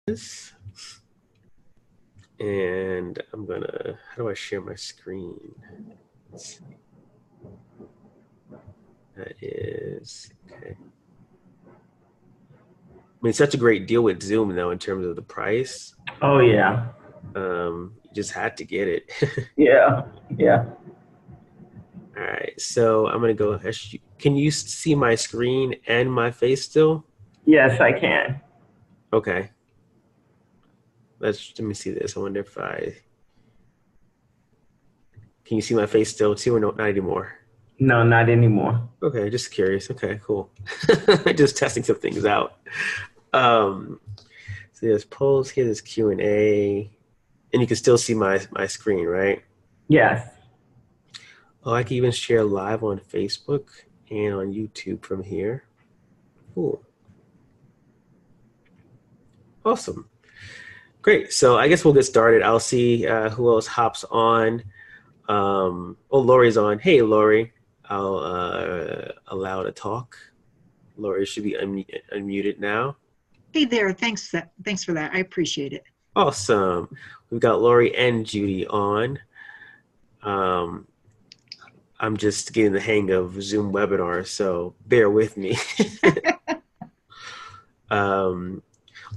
this. And I'm gonna, how do I share my screen? Let's see. That is, okay. I mean, such a great deal with Zoom though, in terms of the price. Oh yeah. You just had to get it. Yeah. Yeah. All right, so I'm gonna go, can you see my screen and my face still? Yes, I can. Okay, let me see this. I wonder if can you see my face still too or no, not anymore? No, not anymore. Okay, just curious. Okay, cool. Just testing some things out. Um, so there's polls here, there's Q&A, and you can still see my screen, right? Yes. Oh, I can even share live on Facebook and on YouTube from here. Cool. Awesome. Great. So I guess we'll get started. I'll see who else hops on. Oh, Lori's on. Hey, Lori. I'll allow to talk. Lori should be unmuted now. Hey there, thanks for that. I appreciate it. Awesome. We've got Lori and Judy on. Um, I'm just getting the hang of Zoom webinars, so bear with me. um,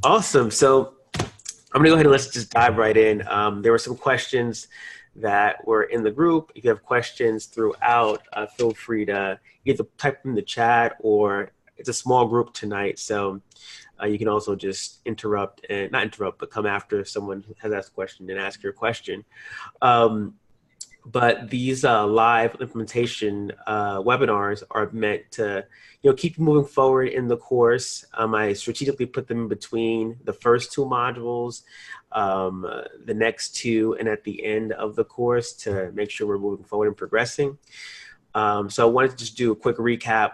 awesome. So I'm gonna go ahead and let's just dive right in. There were some questions that were in the group. If you have questions throughout, feel free to either type them in the chat, or it's a small group tonight, so you can also just interrupt and not interrupt, but come after someone has asked a question and ask your question. But these live implementation webinars are meant to, keep moving forward in the course. I strategically put them in between the first two modules, the next two, and at the end of the course to make sure we're moving forward and progressing. So I wanted to just do a quick recap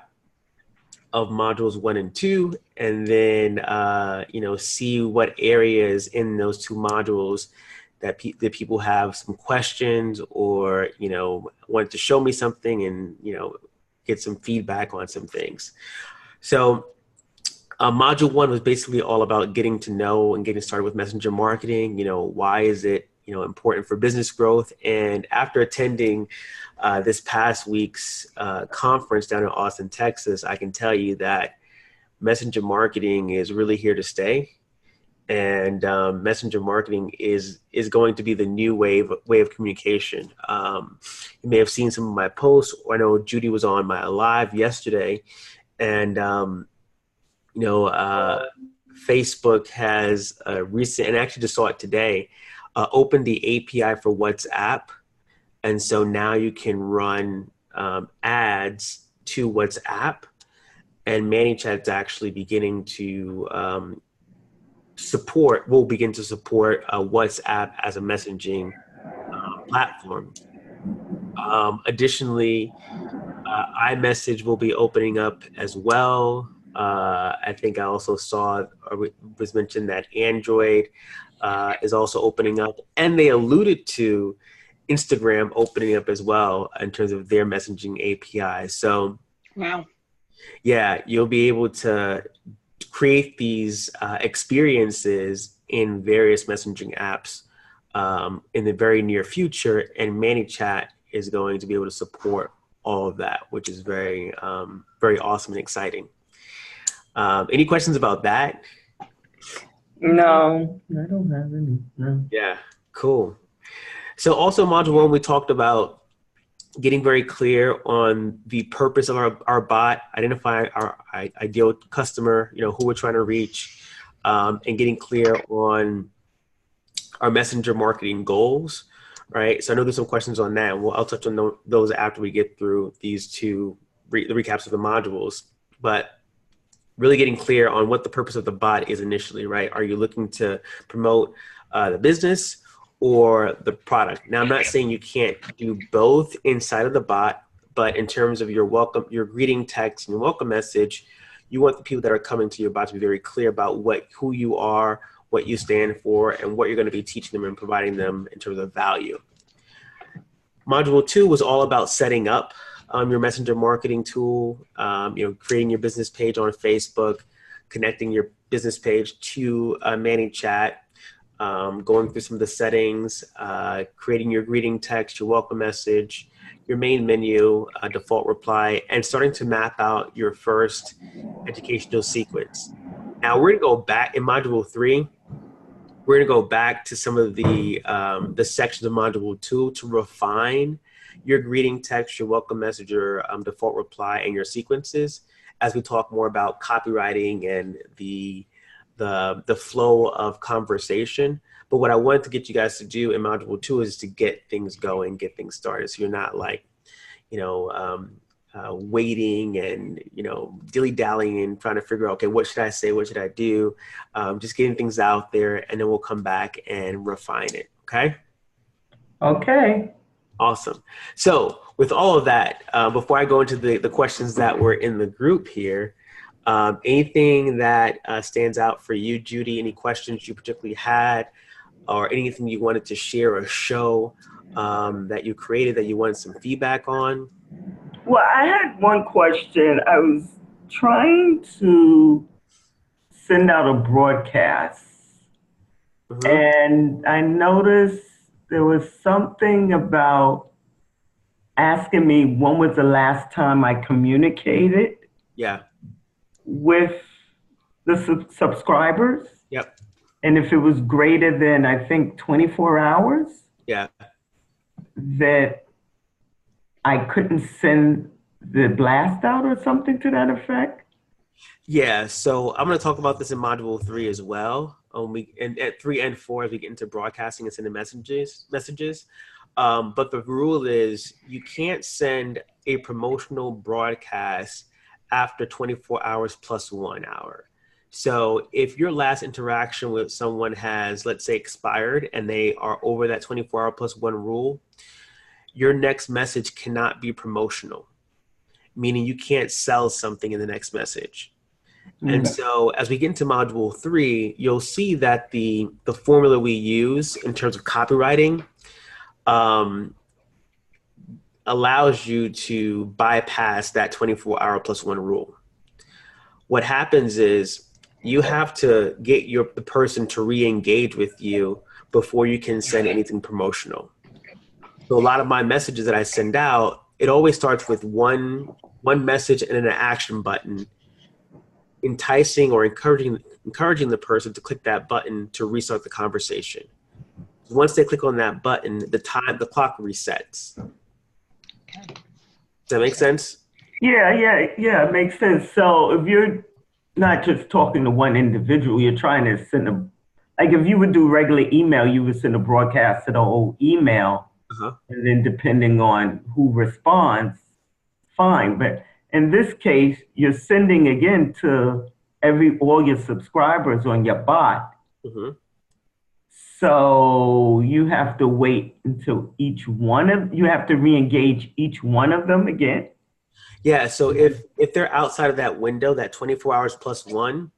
of modules 1 and 2, and then see what areas in those two modules that people have some questions, or wanted to show me something, and get some feedback on some things. So module 1 was basically all about getting to know and getting started with messenger marketing. Why is it important for business growth? And after attending this past week's conference down in Austin, Texas, I can tell you that messenger marketing is really here to stay. And messenger marketing is going to be the new way of communication. You may have seen some of my posts. I know Judy was on my live yesterday, and Facebook has a recent, and actually just saw it today, opened the API for WhatsApp, and so now you can run ads to WhatsApp, and ManyChat's actually beginning to will begin to support WhatsApp as a messaging platform. Additionally, iMessage will be opening up as well. I think I also saw, or was mentioned, that Android is also opening up, and they alluded to Instagram opening up as well in terms of their messaging API. So, wow, yeah, you'll be able to create these experiences in various messaging apps in the very near future, and ManyChat is going to be able to support all of that, which is very, very awesome and exciting. Any questions about that? No, I don't have any. No. Yeah, cool. So also module 1, we talked about getting very clear on the purpose of our bot, identifying our ideal customer, who we're trying to reach, and getting clear on our messenger marketing goals, right? So I know there's some questions on that, and I'll touch on those after we get through these two, the recaps of the modules. But really getting clear on what the purpose of the bot is initially, right? Are you looking to promote the business or the product? Now, I'm not saying you can't do both inside of the bot, but in terms of your greeting text and your welcome message, you want the people that are coming to your bot to be very clear about who you are, what you stand for, and what you're going to be teaching them and providing them in terms of value. Module 2 was all about setting up your messenger marketing tool, creating your business page on Facebook, connecting your business page to ManyChat, going through some of the settings, creating your greeting text, your welcome message, your main menu, default reply, and starting to map out your first educational sequence. Now we're going to go back in Module 3. We're going to go back to some of the sections of Module 2 to refine your greeting text, your welcome message, your default reply, and your sequences as we talk more about copywriting and the flow of conversation. But what I wanted to get you guys to do in Module 2 is to get things going, get things started. So you're not like, waiting and, dilly-dallying and trying to figure out, okay, what should I say? What should I do? Just getting things out there, and then we'll come back and refine it. Okay? Okay. Awesome. So with all of that, before I go into the questions that were in the group here, anything that stands out for you, Judy? Any questions you particularly had, or anything you wanted to share or show that you created that you wanted some feedback on? Well, I had one question. I was trying to send out a broadcast, and I noticed there was something about asking me when was the last time I communicated with the subscribers. Yep. And if it was greater than, I think, 24 hours, that I couldn't send the blast out or something to that effect. Yeah, so I'm going to talk about this in Module 3 as well. And at 3 and 4, as we get into broadcasting and sending messages. But the rule is you can't send a promotional broadcast after 24 hours plus 1 hour. So if your last interaction with someone has, let's say, expired and they are over that 24-hour plus 1 rule, your next message cannot be promotional, meaning you can't sell something in the next message. And so as we get into Module 3, you'll see that the formula we use in terms of copywriting allows you to bypass that 24-hour plus 1 rule. What happens is you have to get the person to re-engage with you before you can send anything promotional. So a lot of my messages that I send out, it always starts with one message and an action button, enticing or encouraging the person to click that button to restart the conversation. Once they click on that button, the clock resets. Does that make sense? Yeah, it makes sense. So if you're not just talking to one individual, you're trying to send like if you would do regular email, you would send a broadcast to the whole email, and then depending on who responds, fine. But in this case, you're sending again to all your subscribers on your bot. So you have to wait until you have to re-engage each one of them again. Yeah, so if they're outside of that window, that 24 hours plus 1,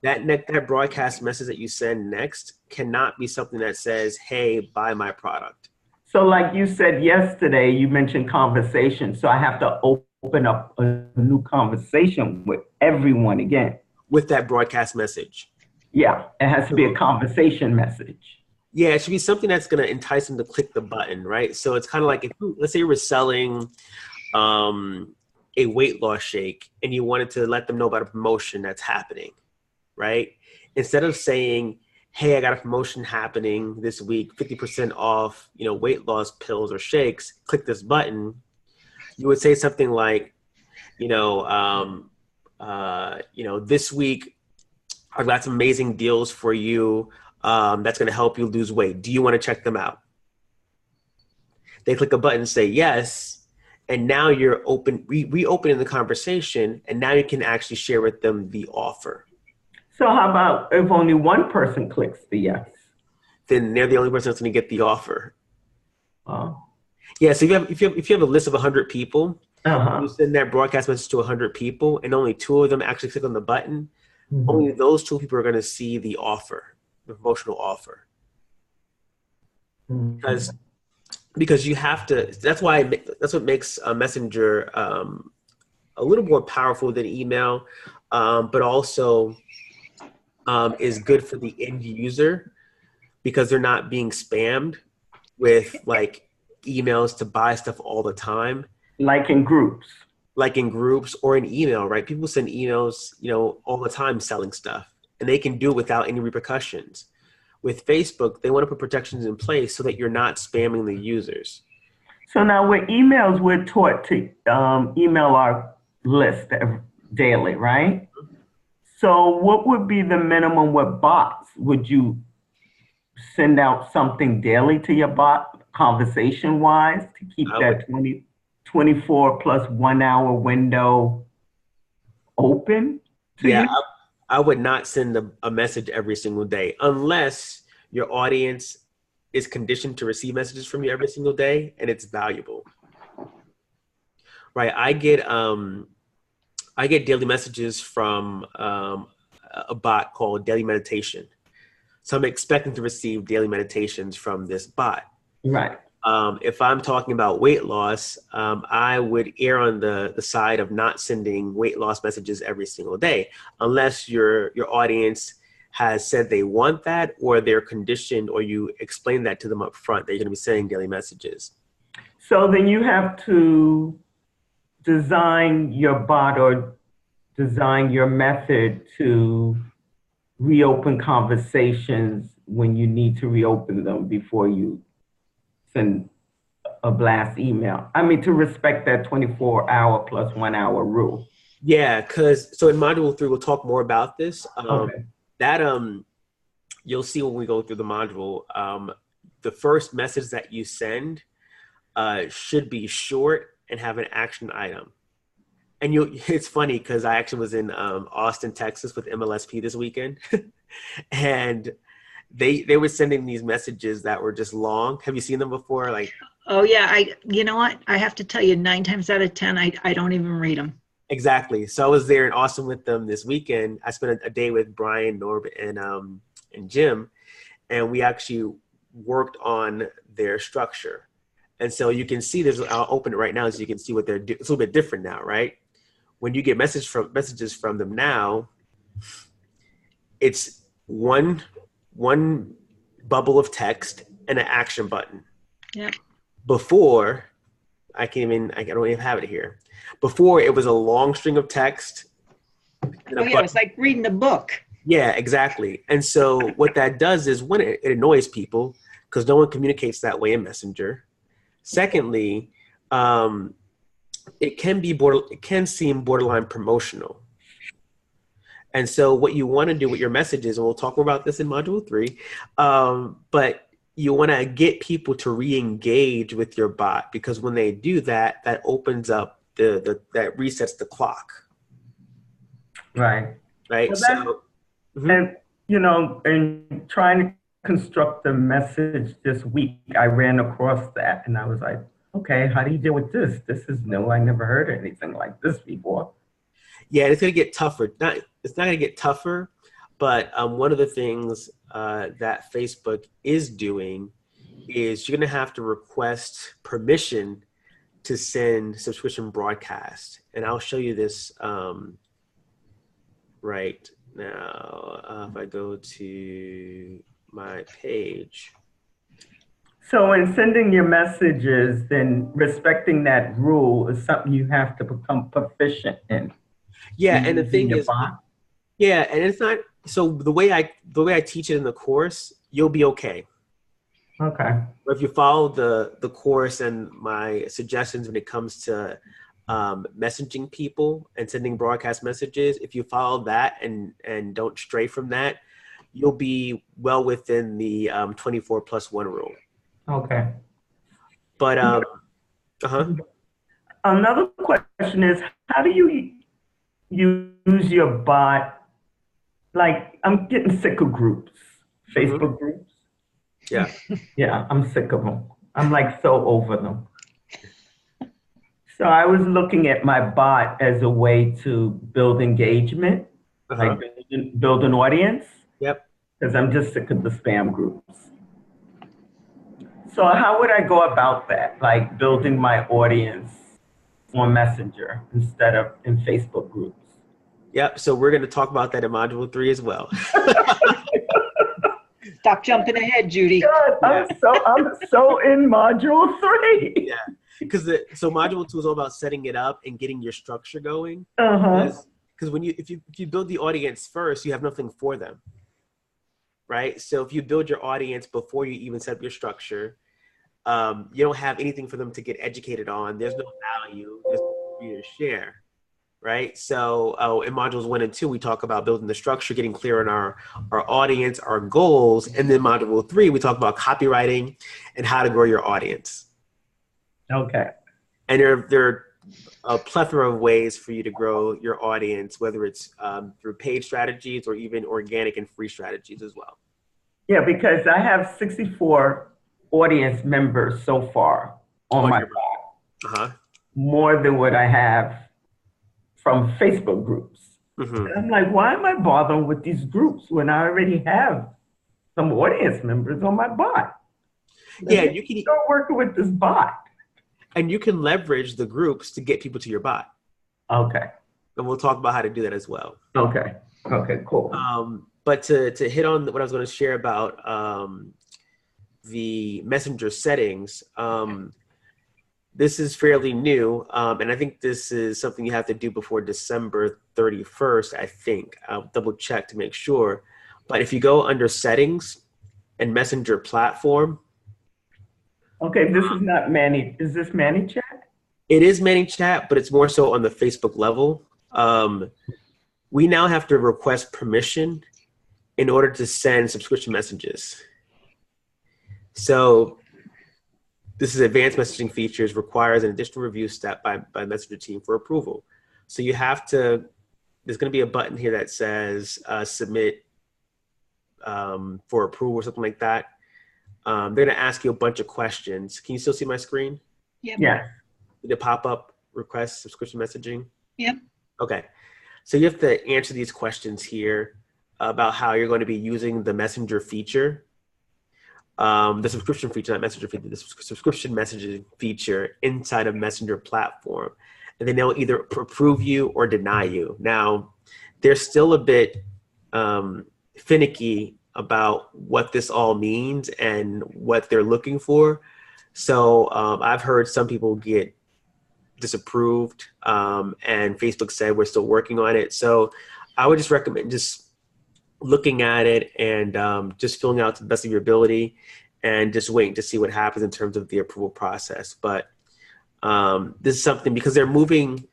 that broadcast message that you send next cannot be something that says, hey, buy my product. So like you said yesterday, you mentioned conversation. So I have to open up a new conversation with everyone again. With that broadcast message. Yeah, it has to be a conversation message. Yeah, it should be something that's going to entice them to click the button, right? So it's kind of like, let's say you were selling a weight loss shake and you wanted to let them know about a promotion that's happening, right? Instead of saying, hey, I got a promotion happening this week, 50% off, weight loss pills or shakes, click this button, you would say something like, this week I've got some amazing deals for you that's going to help you lose weight. Do you want to check them out? They click a button and say yes. And now you're reopening the conversation, and now you can actually share with them the offer. So how about if only one person clicks the yes? Then they're the only person that's going to get the offer. Oh. Yeah, so if you have a list of 100 people, you send that broadcast message to 100 people, and only 2 of them actually click on the button, only those 2 people are going to see the offer, the promotional offer. Because you have to, that's what makes a messenger a little more powerful than email. but also is good for the end user because they're not being spammed with like emails to buy stuff all the time. Like in groups. Like in groups or in email, right? People send emails, all the time selling stuff, and they can do it without any repercussions. With Facebook, they want to put protections in place so that you're not spamming the users. So now with emails, we're taught to email our list daily, right? So what would be the minimum with bots? Would you send out something daily to your bot, conversation-wise, to keep that 24 plus 1 hour window open to you? I would not send a message every single day unless your audience is conditioned to receive messages from you every single day and it's valuable. Right. I get daily messages from a bot called Daily Meditation. So I'm expecting to receive daily meditations from this bot. Right. If I'm talking about weight loss, I would err on the side of not sending weight loss messages every single day, unless your audience has said they want that, or they're conditioned, or you explain that to them up front. They're going to be sending daily messages. So then you have to design your bot or design your method to reopen conversations when you need to reopen them before you send a blast email. I mean, to respect that 24-hour plus 1 hour rule. Yeah, so in module 3, we'll talk more about this. Okay. You'll see when we go through the module, the first message that you send should be short and have an action item. And it's funny because I actually was in Austin, Texas with MLSP this weekend. And they were sending these messages that were just long. Have you seen them before? Like, oh yeah, you know what? I have to tell you, 9 times out of 10, I don't even read them. Exactly. So I was there in Austin with them this weekend. I spent a day with Brian, Norb, and Jim, and we actually worked on their structure. And so you can see I'll open it right now so you can see what they're doing. It's a little bit different now, right? When you get messages from them now, it's one bubble of text and an action button. Yeah. Before, I don't even have it here. Before, it was a long string of text. It's like reading a book. Yeah, exactly. And so what that does is, one, it annoys people because no one communicates that way in Messenger. Secondly, it can seem borderline promotional. And so what you want to do with your messages, and we'll talk more about this in module 3, but you want to get people to re-engage with your bot, because when they do that, that opens up that resets the clock. Right. Right. Well, and in trying to construct the message this week, I ran across that and I was like, okay, how do you deal with this? This is new. I never heard anything like this before. Yeah, it's going to get tougher. It's not going to get tougher, but one of the things that Facebook is doing is you're going to have to request permission to send subscription broadcast. And I'll show you this right now. If I go to my page. So in sending your messages, then respecting that rule is something you have to become proficient in. Yeah, and the thing is, yeah, and it's not, so the way I teach it in the course, you'll be okay. Okay. But if you follow the course and my suggestions when it comes to messaging people and sending broadcast messages, if you follow that and don't stray from that, you'll be well within the 24 plus 1 rule. Okay. But another question is, how do you use your bot? Like, I'm getting sick of groups, Facebook groups. Yeah. Yeah, I'm sick of them. I'm like so over them. So I was looking at my bot as a way to build engagement, like build an audience. Yep. Because I'm just sick of the spam groups. So how would I go about that? Like building my audience on Messenger instead of in Facebook groups? Yep. So we're going to talk about that in module 3 as well. Stop jumping ahead, Judy. God, Yeah. I'm so in module 3. Yeah. Because so module 2 is all about setting it up and getting your structure going. Uh-huh. Because if you build the audience first, you have nothing for them, right? So if you build your audience before you even set up your structure, you don't have anything for them to get educated on. There's no value. There's no for you to share, right? So in modules 1 and 2, we talk about building the structure, getting clear on our audience, our goals, and then module 3, we talk about copywriting and how to grow your audience. Okay. And there are a plethora of ways for you to grow your audience, whether it's through paid strategies or even organic and free strategies as well. Yeah, because I have 64 audience members so far on my bot, more than what I have from Facebook groups. Mm-hmm. And I'm like, why am I bothering with these groups when I already have some audience members on my bot? Yeah, you can start working with this bot. And you can leverage the groups to get people to your bot. Okay. And we'll talk about how to do that as well. Okay. Okay, cool. But to hit on what I was going to share about the messenger settings, this is fairly new. And I think this is something you have to do before December 31st, I think. I'll double check to make sure. But if you go under settings and messenger platform. Okay, this is not is this ManyChat? It is ManyChat, but it's more so on the Facebook level. We now have to request permission in order to send subscription messages. So this is advanced messaging features, requires an additional review step by Messenger team for approval. So you have to, there's going to be a button here that says submit for approval or something like that. They're going to ask you a bunch of questions. Can you still see my screen? Yep. Yeah. Did it pop up request subscription messaging? Yep. Okay. So you have to answer these questions here about how you're going to be using the messenger feature, the subscription feature, not messenger feature, the subscription messaging feature inside of Messenger platform. And then they'll either approve you or deny you. Now, they're still a bit finicky about what this all means and what they're looking for. So I've heard some people get disapproved, and Facebook said we're still working on it. So I would just recommend just looking at it and just filling out to the best of your ability and just waiting to see what happens in terms of the approval process. But this is something, because they're moving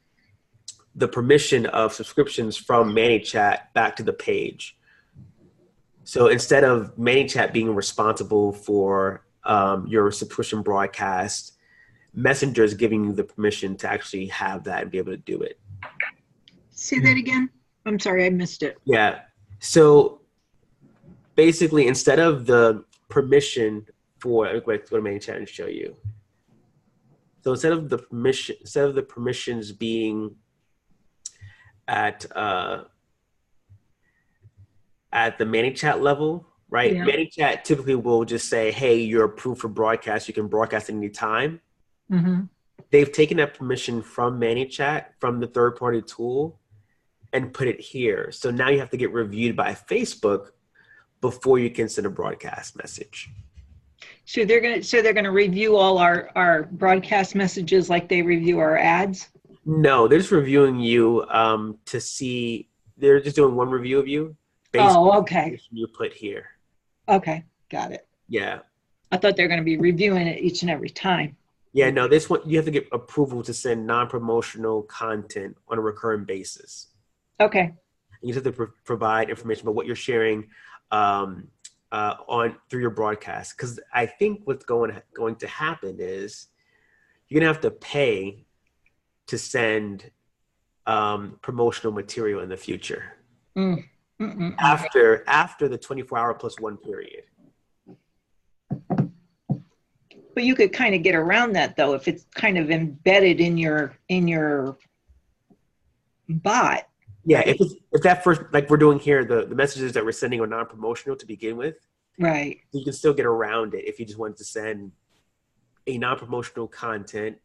the permission of subscriptions from ManyChat back to the page. So instead of ManyChat being responsible for your subscription broadcast, Messenger is giving you the permission to actually have that and be able to do it. Say that again. I'm sorry, I missed it. Yeah. So basically, instead of the permission for, let me go to ManyChat and show you. So instead of the permissions being at the ManyChat level, right? Yeah. ManyChat typically will just say, hey, you're approved for broadcast. You can broadcast at any time. Mm-hmm. They've taken that permission from ManyChat, from the third-party tool, and put it here. So now you have to get reviewed by Facebook before you can send a broadcast message. So they're gonna review all our broadcast messages like they review our ads? No, they're just reviewing you to see. They're just doing one review of you based on the information you put here. Okay, got it. Yeah. I thought they were going to be reviewing it each and every time. Yeah, no, this one, you have to get approval to send non-promotional content on a recurring basis. Okay. And you have to provide information about what you're sharing on through your broadcast. Because I think what's going to happen is you're going to have to pay to send promotional material in the future. After the 24-hour plus one period. But you could kind of get around that, though, if it's kind of embedded in your bot. Yeah, right? if that first, like we're doing here, the messages that we're sending are non-promotional to begin with. Right. You can still get around it if you just wanted to send a non-promotional content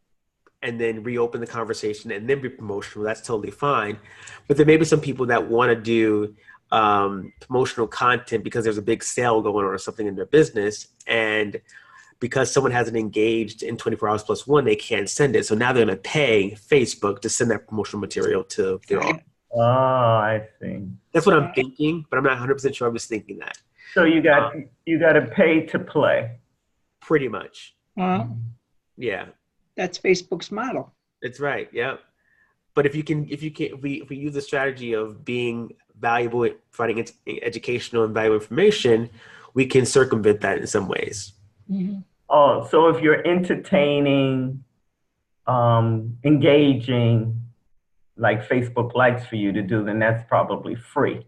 and then reopen the conversation and then be promotional. That's totally fine. But there may be some people that want to do promotional content because there's a big sale going on or something in their business. And because someone hasn't engaged in 24 hours plus one, they can't send it. So now they're going to pay Facebook to send that promotional material to their audience. Oh, I see. That's what I'm thinking, but I'm not 100% sure. I'm just thinking that. So you got to pay to play. Pretty much. Yeah. That's Facebook's model. That's right. Yeah. But if we use the strategy of being valuable at providing educational and valuable information, we can circumvent that in some ways. Mm-hmm. Oh, so if you're entertaining, engaging, like Facebook likes for you to do, then that's probably free.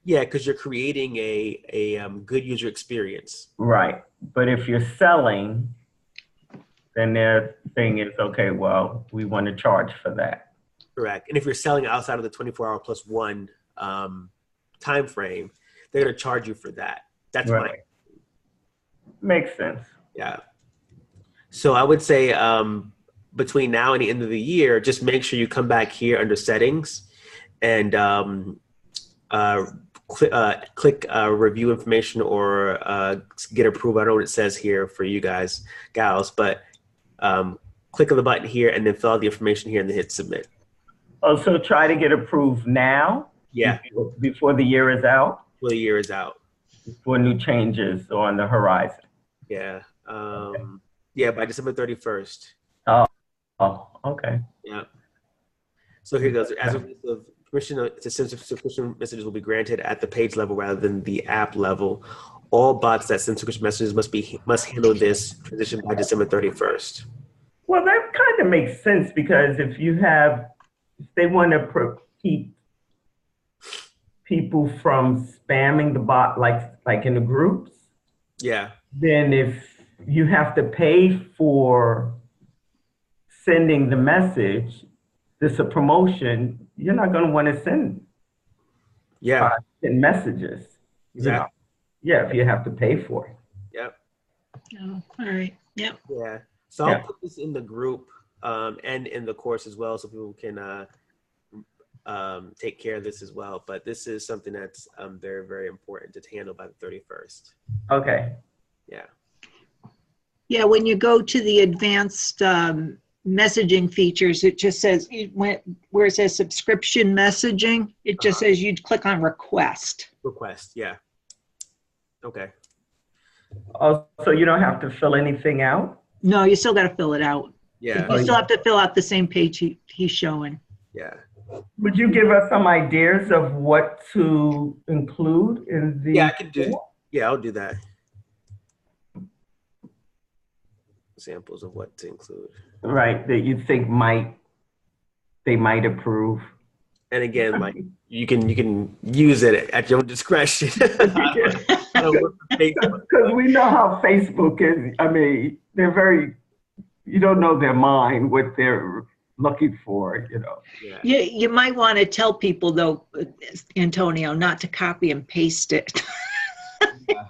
Yeah, because you're creating a good user experience. Right. But if you're selling, then their thing is, okay, well, we want to charge for that. Correct. And if you're selling outside of the 24-hour plus one time frame, they're going to charge you for that. That's right. Makes sense. Yeah. So I would say between now and the end of the year, just make sure you come back here under settings and click review information or get approved. I don't know what it says here for you guys, gals, but click on the button here and then fill out the information here and then hit submit. Oh, so try to get approved now? Yeah. Before the year is out? Before the year is out. Before new changes are on the horizon. Yeah. Yeah, by December 31st. Oh, okay. Yeah. So here goes. As a result of permission to send subscription messages will be granted at the page level rather than the app level. All bots that send subscription messages must handle this transition by December 31st. Well, that kind of makes sense because if they want to keep people from spamming the bot like in the groups. Yeah. Then if you have to pay for sending the message, this is a promotion, you're not going to want to send messages. Exactly. Yeah, if you have to pay for it. Yep. Oh, all right. Yep. Yeah. So I'll put this in the group and in the course as well so people can take care of this as well. But this is something that's very, very important to handle by the 31st. Okay. Yeah. Yeah, when you go to the advanced messaging features, it just says, where it says subscription messaging, it just says you'd click on request. Request, yeah. Okay. Oh, so you don't have to fill anything out? No, you still got to fill it out. Yeah. You still have to fill out the same page he's showing. Yeah. Would you give us some ideas of what to include in the? Yeah, I can do. Yeah, I'll do that. Examples of what to include. Right, that you think they might approve. And again, like you can use it at your own discretion. Because we know how Facebook is. I mean, they're you don't know their mind, what they're looking for, you know. Yeah. You might want to tell people, though, Antonio, not to copy and paste it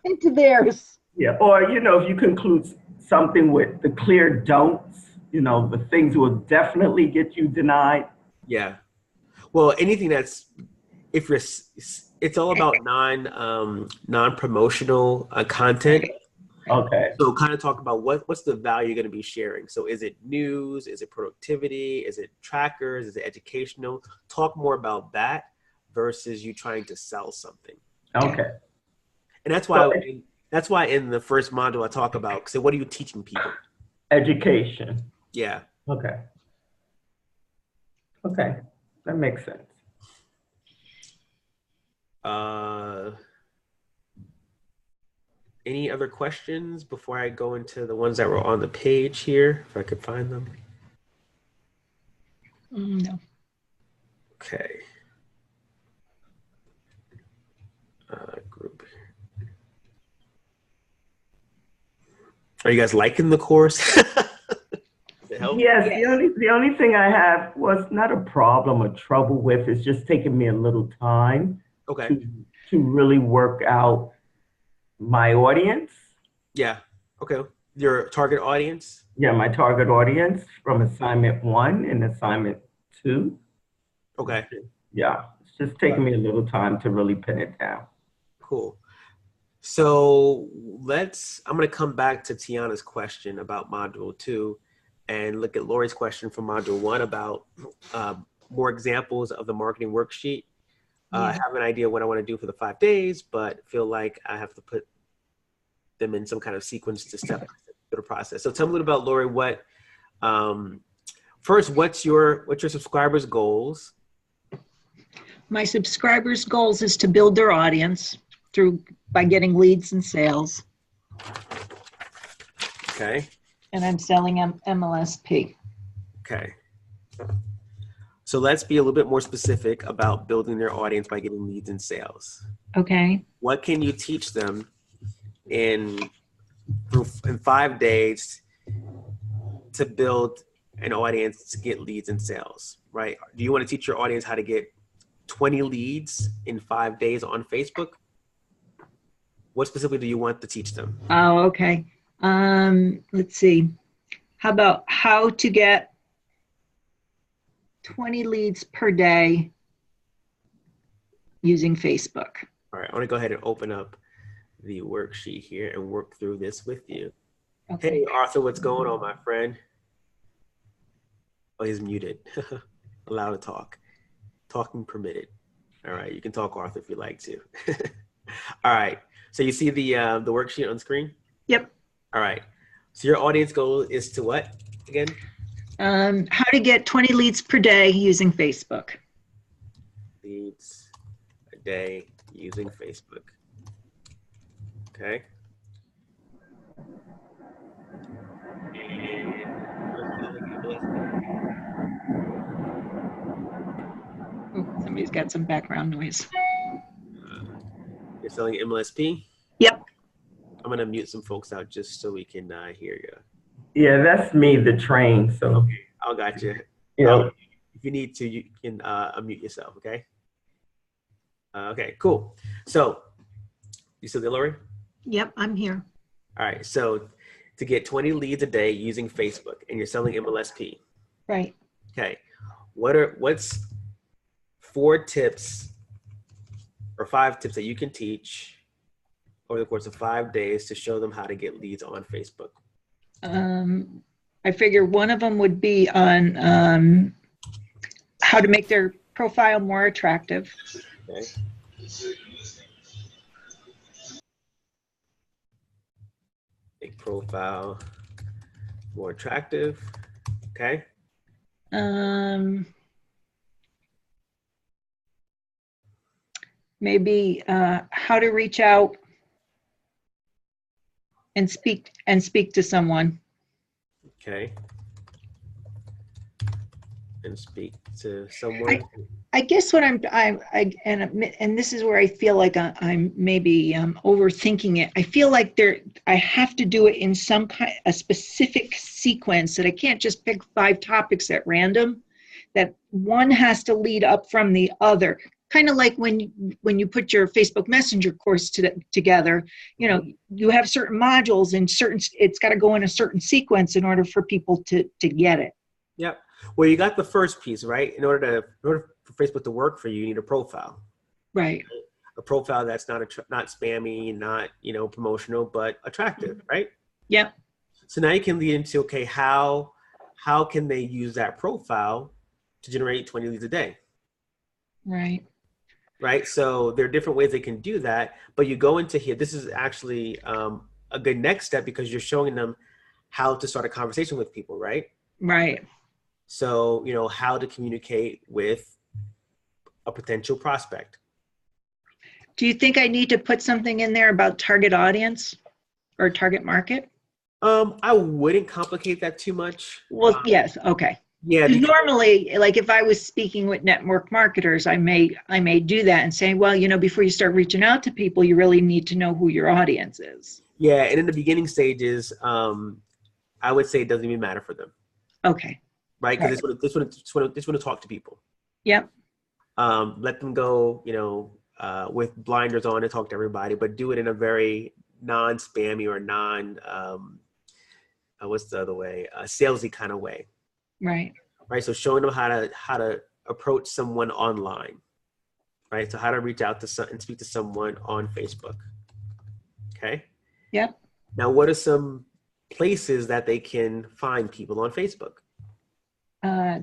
into theirs. Yeah, or, if you conclude something with the clear don'ts, the things will definitely get you denied. Yeah. Well, anything it's all about non-promotional content. Okay. So kind of talk about what's the value you're going to be sharing. So is it news? Is it productivity? Is it trackers? Is it educational? Talk more about that versus you trying to sell something. Okay. And that's why in the first module I talk about, so what are you teaching people? Education. Yeah. Okay. Okay. That makes sense. Any other questions before I go into the ones that were on the page here, if I could find them? No. Okay. Group. Are you guys liking the course? Yes, the only thing I have was not a problem or trouble with. It's just taking me a little time to really work out my audience. Yeah. Okay. Your target audience? Yeah, my target audience from assignment 1 and assignment 2. Okay, Yeah, it's just taking me a little time to really pin it down. cool. So I'm going to come back to Tiana's question about module 2 and look at Lori's question from module 1 about more examples of the marketing worksheet. I have an idea what I want to do for the 5 days, but feel like I have to put them in some kind of sequence to step through the process. So tell me a little about Lori, first, what's your subscribers' goals? My subscribers' goals is to build their audience by getting leads and sales. Okay. And I'm selling MLSP. Okay. So let's be a little bit more specific about building their audience by getting leads and sales. Okay. What can you teach them in 5 days to build an audience to get leads and sales, right? Do you want to teach your audience how to get 20 leads in 5 days on Facebook? What specifically do you want to teach them? Oh, okay. Let's see. How about how to get 20 leads per day using Facebook? All right, I want to go ahead and open up the worksheet here and work through this with you. Okay. Hey, Arthur, what's going on, my friend? Oh, he's muted. Allowed to talk. Talking permitted. All right, you can talk, Arthur, if you like to. All right, so you see the worksheet on screen? Yep. All right, so your audience goal is to what again? How to get 20 leads per day using Facebook. Leads a day using Facebook. Okay. Oh, somebody's got some background noise. You're selling MLSP? Yep. I'm going to mute some folks out just so we can hear you. Yeah, that's me, the train. So okay, I got you. Yeah. If you need to, you can unmute yourself. Okay. Okay. Cool. So, you still there, Lori? Yep, I'm here. All right. So, to get 20 leads a day using Facebook, and you're selling MLSP. Right. Okay. What's 4 tips or 5 tips that you can teach over the course of 5 days to show them how to get leads on Facebook? I figure one of them would be on how to make their profile more attractive. Okay. Make profile more attractive. Okay. Maybe how to reach out and speak to someone. Okay. And speak to someone. I guess what and this is where I feel like I'm maybe overthinking it. I feel like I have to do it in a specific sequence, that I can't just pick 5 topics at random, that one has to lead up from the other. Kind of like when you put your Facebook Messenger course together, you know, you have certain modules and it's got to go in a certain sequence in order for people to get it. Yep. Well, you got the first piece, right? In order for Facebook to work for you, you need a profile. Right. A profile that's not spammy, not, promotional, but attractive, right? Yep. So now you can lead into, okay, how can they use that profile to generate 20 leads a day? Right. Right. So there are different ways they can do that, but you go into here. This is actually a good next step, because you're showing them how to start a conversation with people, right? Right. So, how to communicate with a potential prospect. Do you think I need to put something in there about target audience or target market? I wouldn't complicate that too much. Well, yes. Okay. Yeah. Normally, like if I was speaking with network marketers, I may do that and say, well, before you start reaching out to people, you really need to know who your audience is. Yeah. And in the beginning stages, I would say it doesn't even matter for them. Okay. Right. Because they want to talk to people. Yep. Let them go, with blinders on and talk to everybody, but do it in a very non-spammy or what's the other way? A salesy kind of way, Right. right? So showing them how to approach someone online, right? So how to reach out to some and speak to someone on Facebook. Okay. Yep. Now, what are some places that they can find people on Facebook?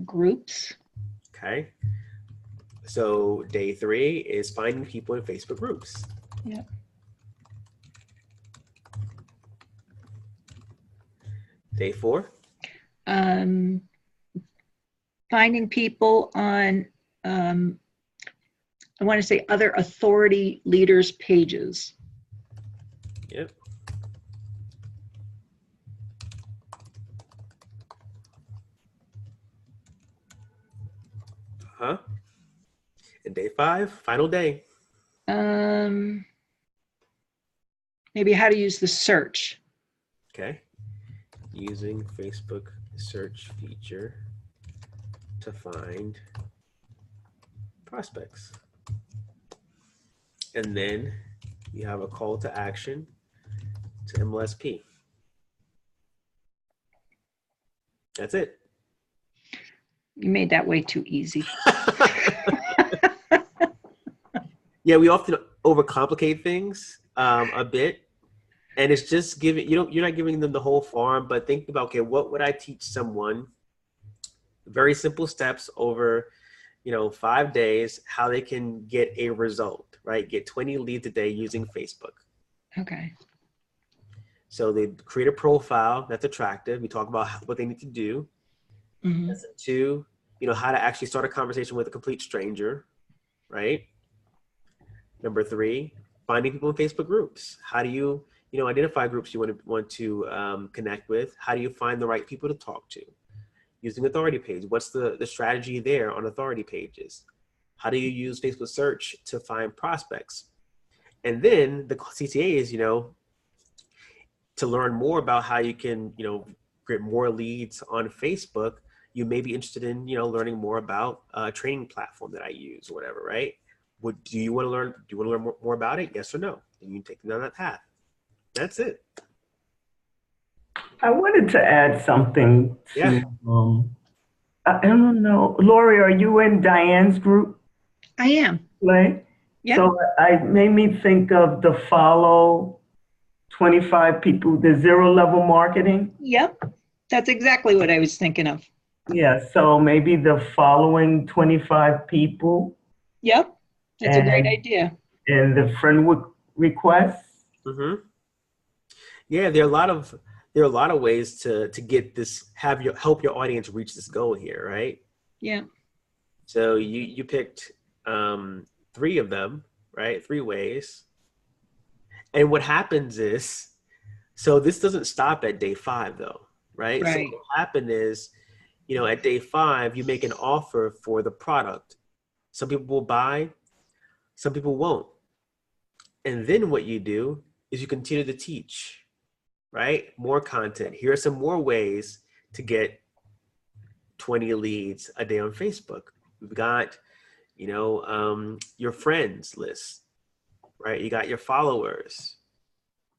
Groups. Okay. So day 3 is finding people in Facebook groups. Yep. Day 4. Finding people on, I want to say other authority leaders pages. Yep. And day 5, final day. Maybe how to use the search. Okay. Using Facebook search feature to find prospects. And then you have a call to action to MLSP. That's it. You made that way too easy. Yeah, we often overcomplicate things a bit, and it's just giving you're not giving them the whole farm, but think about, okay, what would I teach someone? Very simple steps over 5 days, how they can get a result, right? Get 20 leads a day using Facebook. Okay. So they create a profile that's attractive. We talk about what they need to do. Mm-hmm. Lesson 2, how to actually start a conversation with a complete stranger, right? Number 3, finding people in Facebook groups. How do you, identify groups you want to connect with? How do you find the right people to talk to? Using authority page. What's the strategy there on authority pages? How do you use Facebook search to find prospects? And then the CTA is, to learn more about how you can, get more leads on Facebook. You may be interested in, learning more about a training platform that I use or whatever, right? Do you want to learn more about it? Yes or no? And you can take them down that path. That's it. I wanted to add something to, Yeah. I don't know, Lori, are you in Diane's group? I am. Right? Yeah. So I made me think of the follow 25 people, the zero level marketing. Yep. That's exactly what I was thinking of. Yeah, so maybe the following 25 people. Yep. That's a great idea. And the friend requests. Mm-hmm. Yeah, there are a lot of ways to get this, help your audience reach this goal here, right? Yeah. So you picked 3 of them, right? 3 ways. And what happens is, so this doesn't stop at day 5 though, right? Right. So what happened is, at day 5, you make an offer for the product. Some people will buy, some people won't. And then what you do is you continue to teach, right? More content. Here are some more ways to get 20 leads a day on Facebook. We've got, your friends list, right? You got your followers.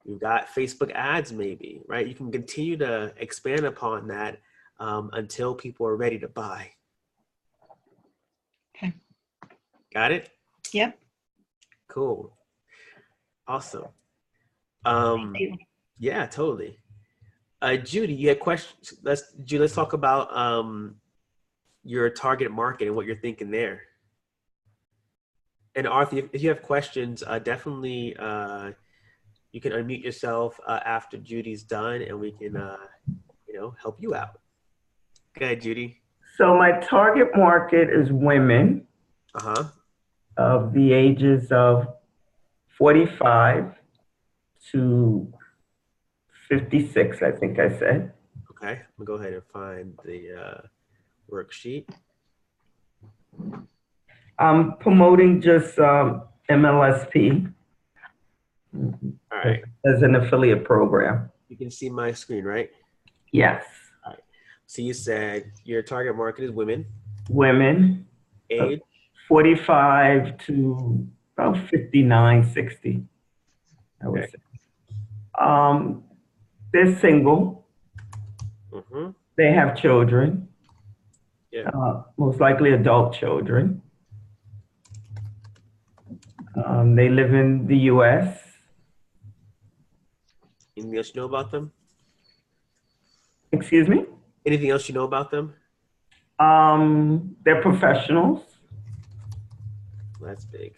You've got Facebook ads maybe, right? You can continue to expand upon that until people are ready to buy. Okay. Got it? Yep. Cool. Awesome. Thank you. Yeah, totally. Judy, you had questions. Let's talk about your target market and what you're thinking there. And Arthur, if you have questions, definitely you can unmute yourself after Judy's done, and we can help you out. Go ahead, Judy. So my target market is women of the ages of 45 to 56, I think I said. Okay, I'm gonna go ahead and find the worksheet. I'm promoting just MLSP All right. as an affiliate program. You can see my screen, right? Yes. All right. So you said your target market is women. Women. Age? 45 to about 59, 60, I would say. They're single. Mm-hmm. They have children, Yeah. most likely adult children. They live in the U.S. Anything else you know about them? Excuse me? Anything else you know about them? They're professionals. That's big.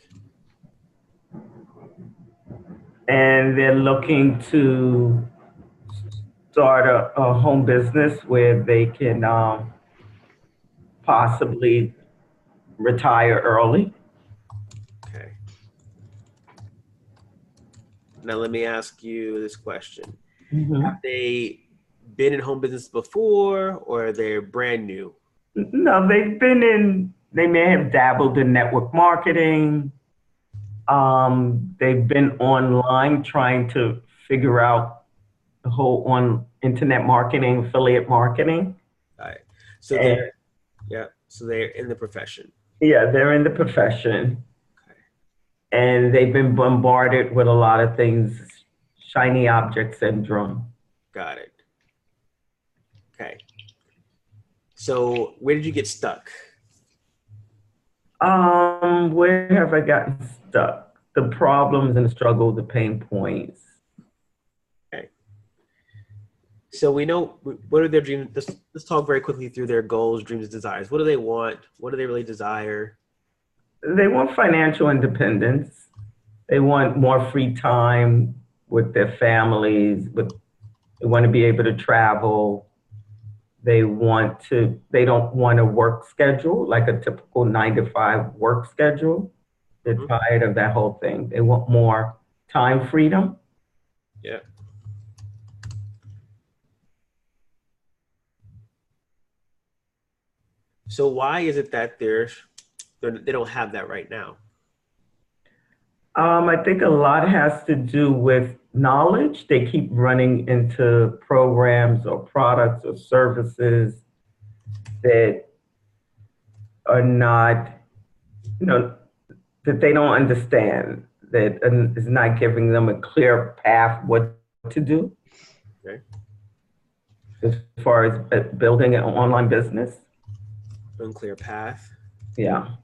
And they're looking to start a home business where they can possibly retire early. Okay. Now let me ask you this question. Mhm. Have they been in home business before, or they're brand new? No, they may have dabbled in network marketing. They've been online trying to figure out the whole on internet marketing, affiliate marketing. All right. So And they're in the profession. yeah, they're in the profession Okay. and they've been bombarded with a lot of things, shiny object syndrome. Got it. Okay. So where did you get stuck? Where have I gotten stuck? The problems and the struggle, the pain points. Okay. So we know what are their dreams. Let's talk very quickly through their goals, dreams, desires. What do they want? What do they really desire? They want financial independence. They want more free time with their families, they want to be able to travel. They don't want a work schedule, like a typical 9 to 5 work schedule. They're Mhm. tired of that whole thing. They want more time freedom. Yeah. So why is it that they don't have that right now? I think a lot has to do with knowledge. They keep running into programs or products or services that are not, you know, that they don't understand, that is not giving them a clear path what to do Okay. as far as building an online business. Unclear path. Yeah.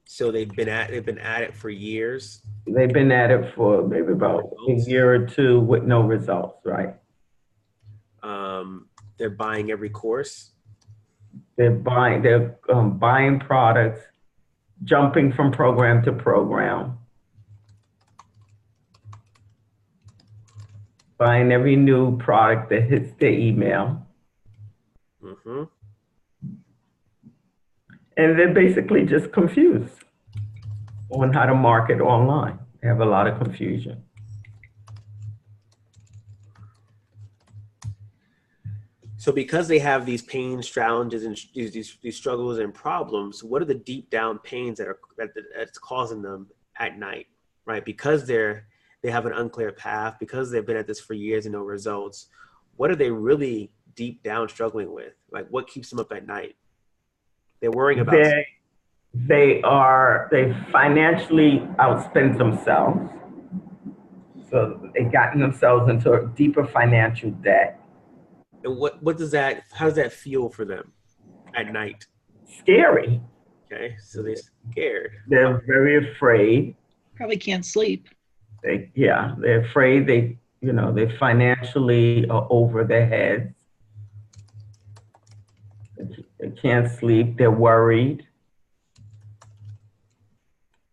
So they've been at it for years. They've been at it for maybe about a year or two with no results, right? They're buying every course. They're buying products, jumping from program to program, buying every new product that hits their email. Mm-hmm. And they're basically just confused on how to market online. They have a lot of confusion. So because they have these pains, challenges, and these struggles and problems, what are the deep down pains that's causing them at night, right? Because they have an unclear path, because they've been at this for years and no results. What are they really deep down struggling with? Like what keeps them up at night? They're worrying about. They financially outspend themselves. So they've gotten themselves into a deeper financial debt. And how does that feel for them at night? Scary. Okay, so they're scared. They're very afraid. Probably can't sleep. They're afraid. They financially are over their heads. They can't sleep. They're worried.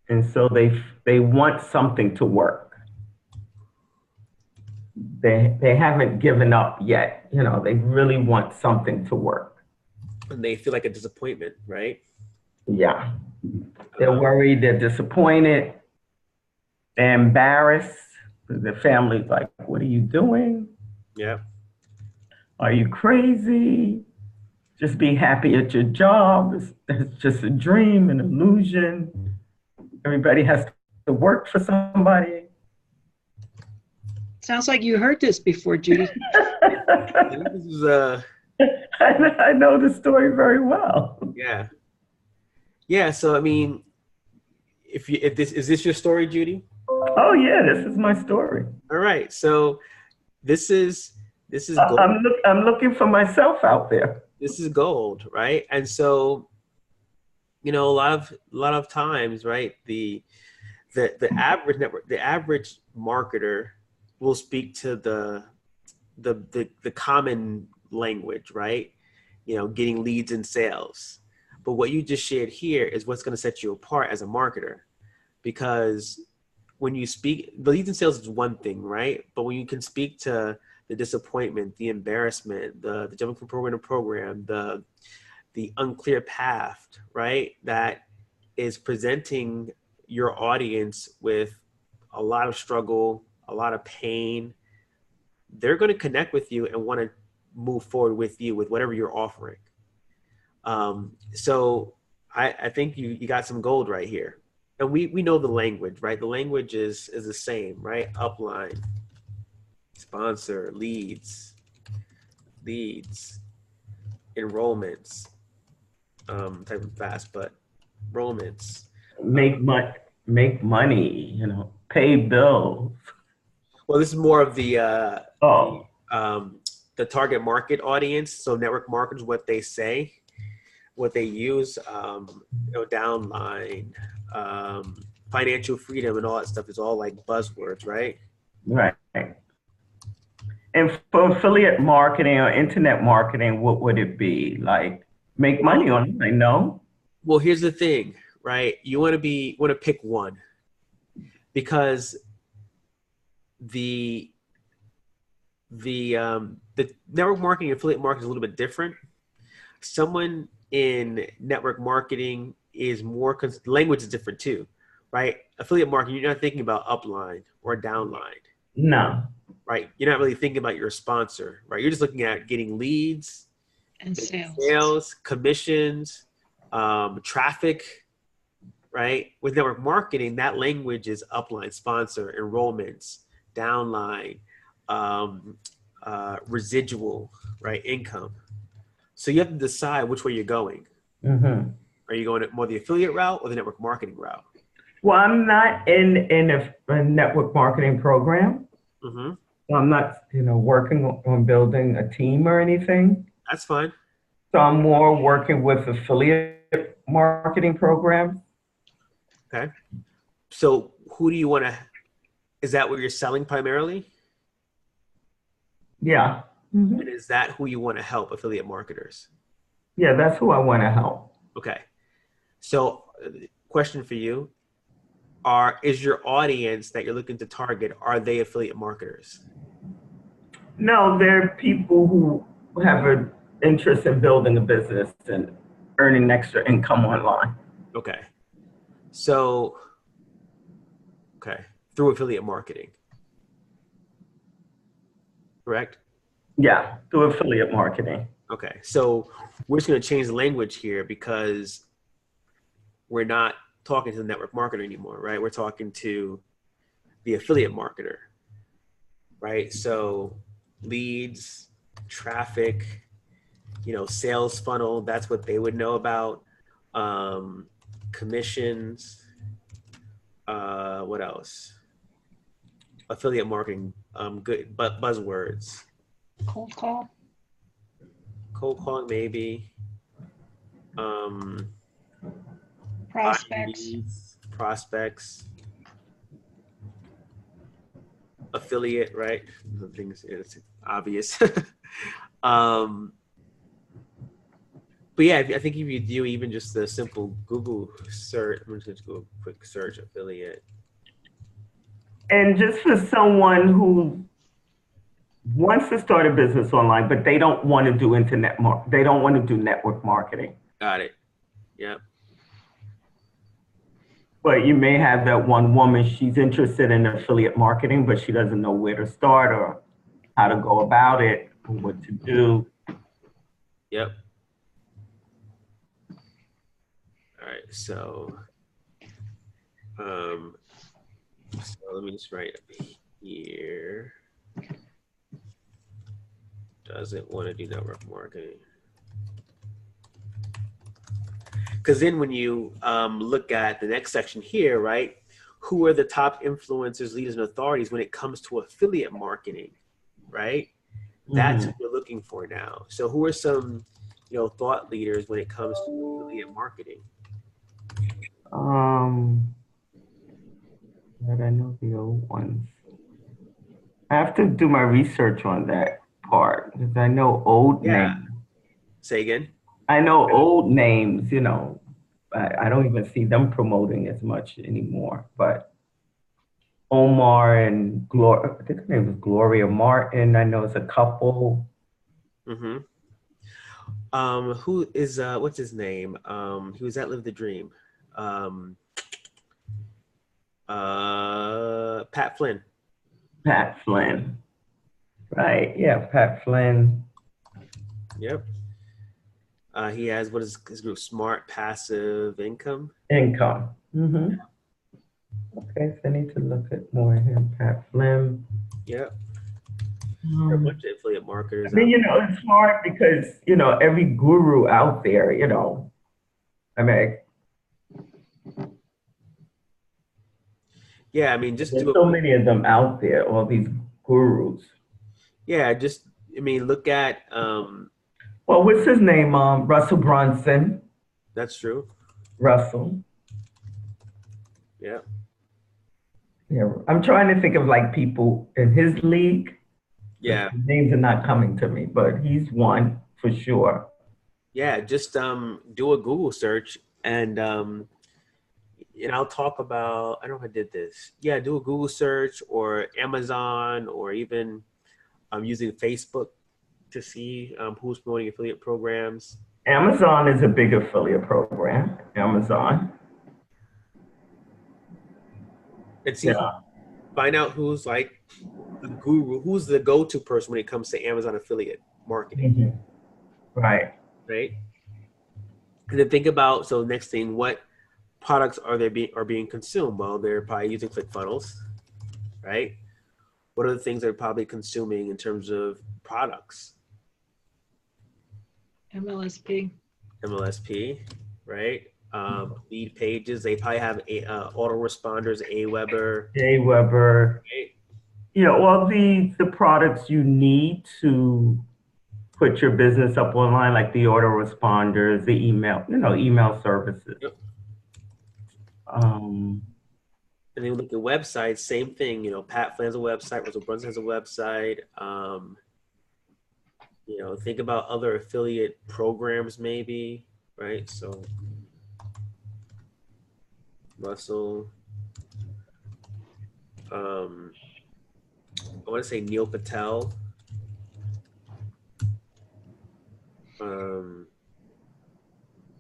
And so they want something to work. They haven't given up yet. They really want something to work. And they feel like a disappointment, right? Yeah. They're worried, they're disappointed, they're embarrassed. The family's like, what are you doing? Yeah. Are you crazy? Just be happy at your job. It's just a dream, an illusion. Everybody has to work for somebody. Sounds like you heard this before, Judy. This is I know the story very well. Yeah. So I mean, is this your story, Judy? Oh yeah, this is my story. All right. So this is gold. I'm looking for myself out there. This is gold, right? And so, a lot of times, right, the average network, the average marketer will speak to the common language, right? Getting leads and sales. But what you just shared here is what's going to set you apart as a marketer, because when you speak, the leads and sales is one thing, right? But when you can speak to the disappointment, the embarrassment, the jumping from program to program, the unclear path, right? That is presenting your audience with a lot of struggle, a lot of pain. They're going to connect with you and want to move forward with you with whatever you're offering. So I think you got some gold right here. And we know the language, right? The language is the same, right? Upline, sponsor, leads, enrollments, type of fast, but enrollments. Make money, pay bills. Well, this is more of the target market audience. So network marketers, what they say, what they use, downline, financial freedom and all that stuff is all like buzzwords, right? Right. And for affiliate marketing or internet marketing, what would it be? Like make money online, no? Well, here's the thing, right? You want to pick one, because the network marketing and affiliate marketing is a little bit different. Someone in network marketing is more, language is different too, right? Affiliate marketing, you're not thinking about upline or downline. No. Right? You're not really thinking about your sponsor, right? You're just looking at getting leads and sales, commissions, traffic, right? With network marketing, that language is upline, sponsor, enrollments, downline, residual, right? Income. So you have to decide which way you're going. Mm-hmm. Are you going more the affiliate route or the network marketing route? Well, I'm not in a network marketing program. Mm-hmm. So I'm not, working on building a team or anything. That's fine. So I'm more working with affiliate marketing programs. Okay. So who do you want to, is that what you're selling primarily? Yeah. Mm-hmm. And is that who you want to help, affiliate marketers? Yeah, that's who I want to help. Okay. So question for you, is your audience that you're looking to target, are they affiliate marketers? No, they're people who have an interest in building a business and earning extra income online. Okay. So, through affiliate marketing, correct? Yeah, through affiliate marketing. Okay. So we're just going to change the language here, because we're not talking to the network marketer anymore, right? We're talking to the affiliate marketer, right? So leads, traffic, sales funnel, that's what they would know about. Commissions, what else? Affiliate marketing, good, but buzzwords. cold call, maybe. Prospects, affiliate, right? The things, it's obvious. But yeah, I think if you do even just the simple Google search, I'm just going to do a quick search, affiliate. And just for someone who wants to start a business online, but they don't want to do they don't want to do network marketing. Got it. Yeah. But you may have that one woman, she's interested in affiliate marketing, but she doesn't know where to start or how to go about it or what to do. Yep. All right. So let me just write up here. Doesn't want to do network marketing. Because then when you look at the next section here, right, who are the top influencers, leaders, and authorities when it comes to affiliate marketing, right? That's what we're looking for now. So who are some, thought leaders when it comes to affiliate marketing? But I know the old ones. I have to do my research on that part because I know old names. Say again? I know old names, I don't even see them promoting as much anymore. But Omar and Gloria, I think her name was Gloria Martin. I know it's a couple. Mm-hmm. Who is what's his name? He was at Live the Dream. Pat Flynn. Pat Flynn. Right. Yeah, Pat Flynn. Yep. He has, what is his group? Smart Passive Income. Income. Mm-hmm. Okay, so I need to look at more of him. Pat Flynn. Yep. There are a bunch of affiliate marketers. I mean, it's hard because, every guru out there, I mean, yeah, I mean, just there's so many of them out there, all these gurus. Yeah, look at well, what's his name? Russell Brunson. That's true. Russell. Yeah. Yeah, I'm trying to think of like people in his league. Yeah. Names are not coming to me, but he's one for sure. Yeah, just do a Google search and I'll talk about, I don't know if I did this. Yeah, do a Google search or Amazon or even using Facebook to see who's promoting affiliate programs. Amazon is a big affiliate program. Amazon. And see, find out who's like the guru, who's the go-to person when it comes to Amazon affiliate marketing. Mm-hmm. Right. Right. And then think about, so next thing, what products are being consumed? Well, they're probably using ClickFunnels, right? What are the things they're probably consuming in terms of products? MLSP, right? Lead pages. They probably have autoresponders, Aweber. Right? Yeah, all the products you need to put your business up online, like the autoresponders, the email, email services. Yep. And then look at websites, same thing. Pat Flynn has a website, Russell Brunson has a website. Think about other affiliate programs maybe, right? So Russell, I want to say Neil Patel.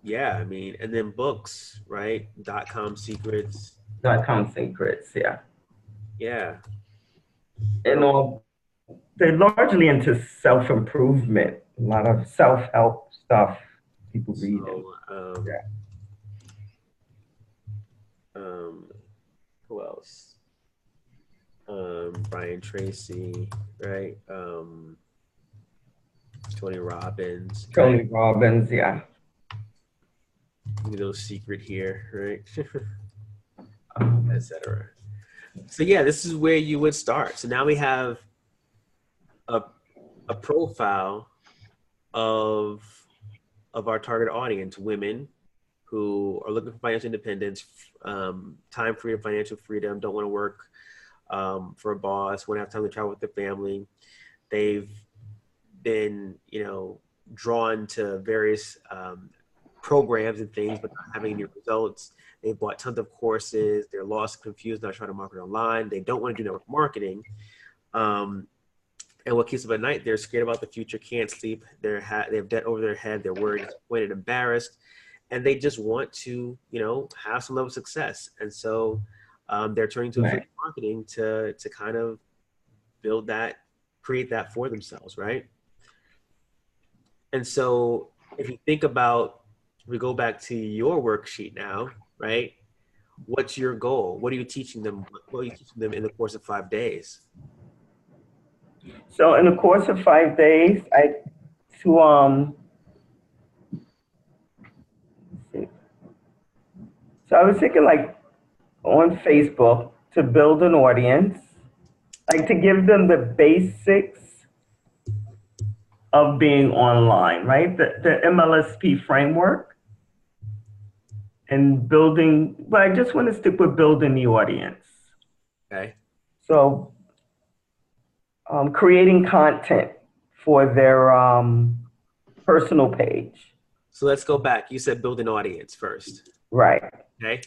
Yeah, I mean, and then books, right? .com secrets. .com secrets, yeah. Yeah. And they're largely into self-improvement, a lot of self-help stuff people read. Who else? Brian Tracy, right? Tony Robbins. Tony Robbins, yeah. Look at those secret here, right? Etc. So yeah, this is where you would start. So now we have a profile of our target audience, women who are looking for financial independence, time freedom, financial freedom, don't want to work for a boss, want to have time to travel with their family. They've been, drawn to various programs and things, but not having any results. They bought tons of courses. They're lost, confused, not trying to market online. They don't want to do network marketing. And what keeps them at night, they're scared about the future, can't sleep. They have debt over their head. They're worried, disappointed, embarrassed. And they just want to, have some level of success. And so they're turning to affiliate marketing to kind of build that, create that for themselves, right? And so if you think about, we go back to your worksheet now, right? What's your goal? What are you teaching them? What are you teaching them in the course of 5 days? So in the course of 5 days, so I was thinking like on Facebook to build an audience, like to give them the basics of being online, right? The MLSP framework and building, but I just want to stick with building the audience. Okay. So creating content for their personal page. So let's go back. You said build an audience first. Right. Okay.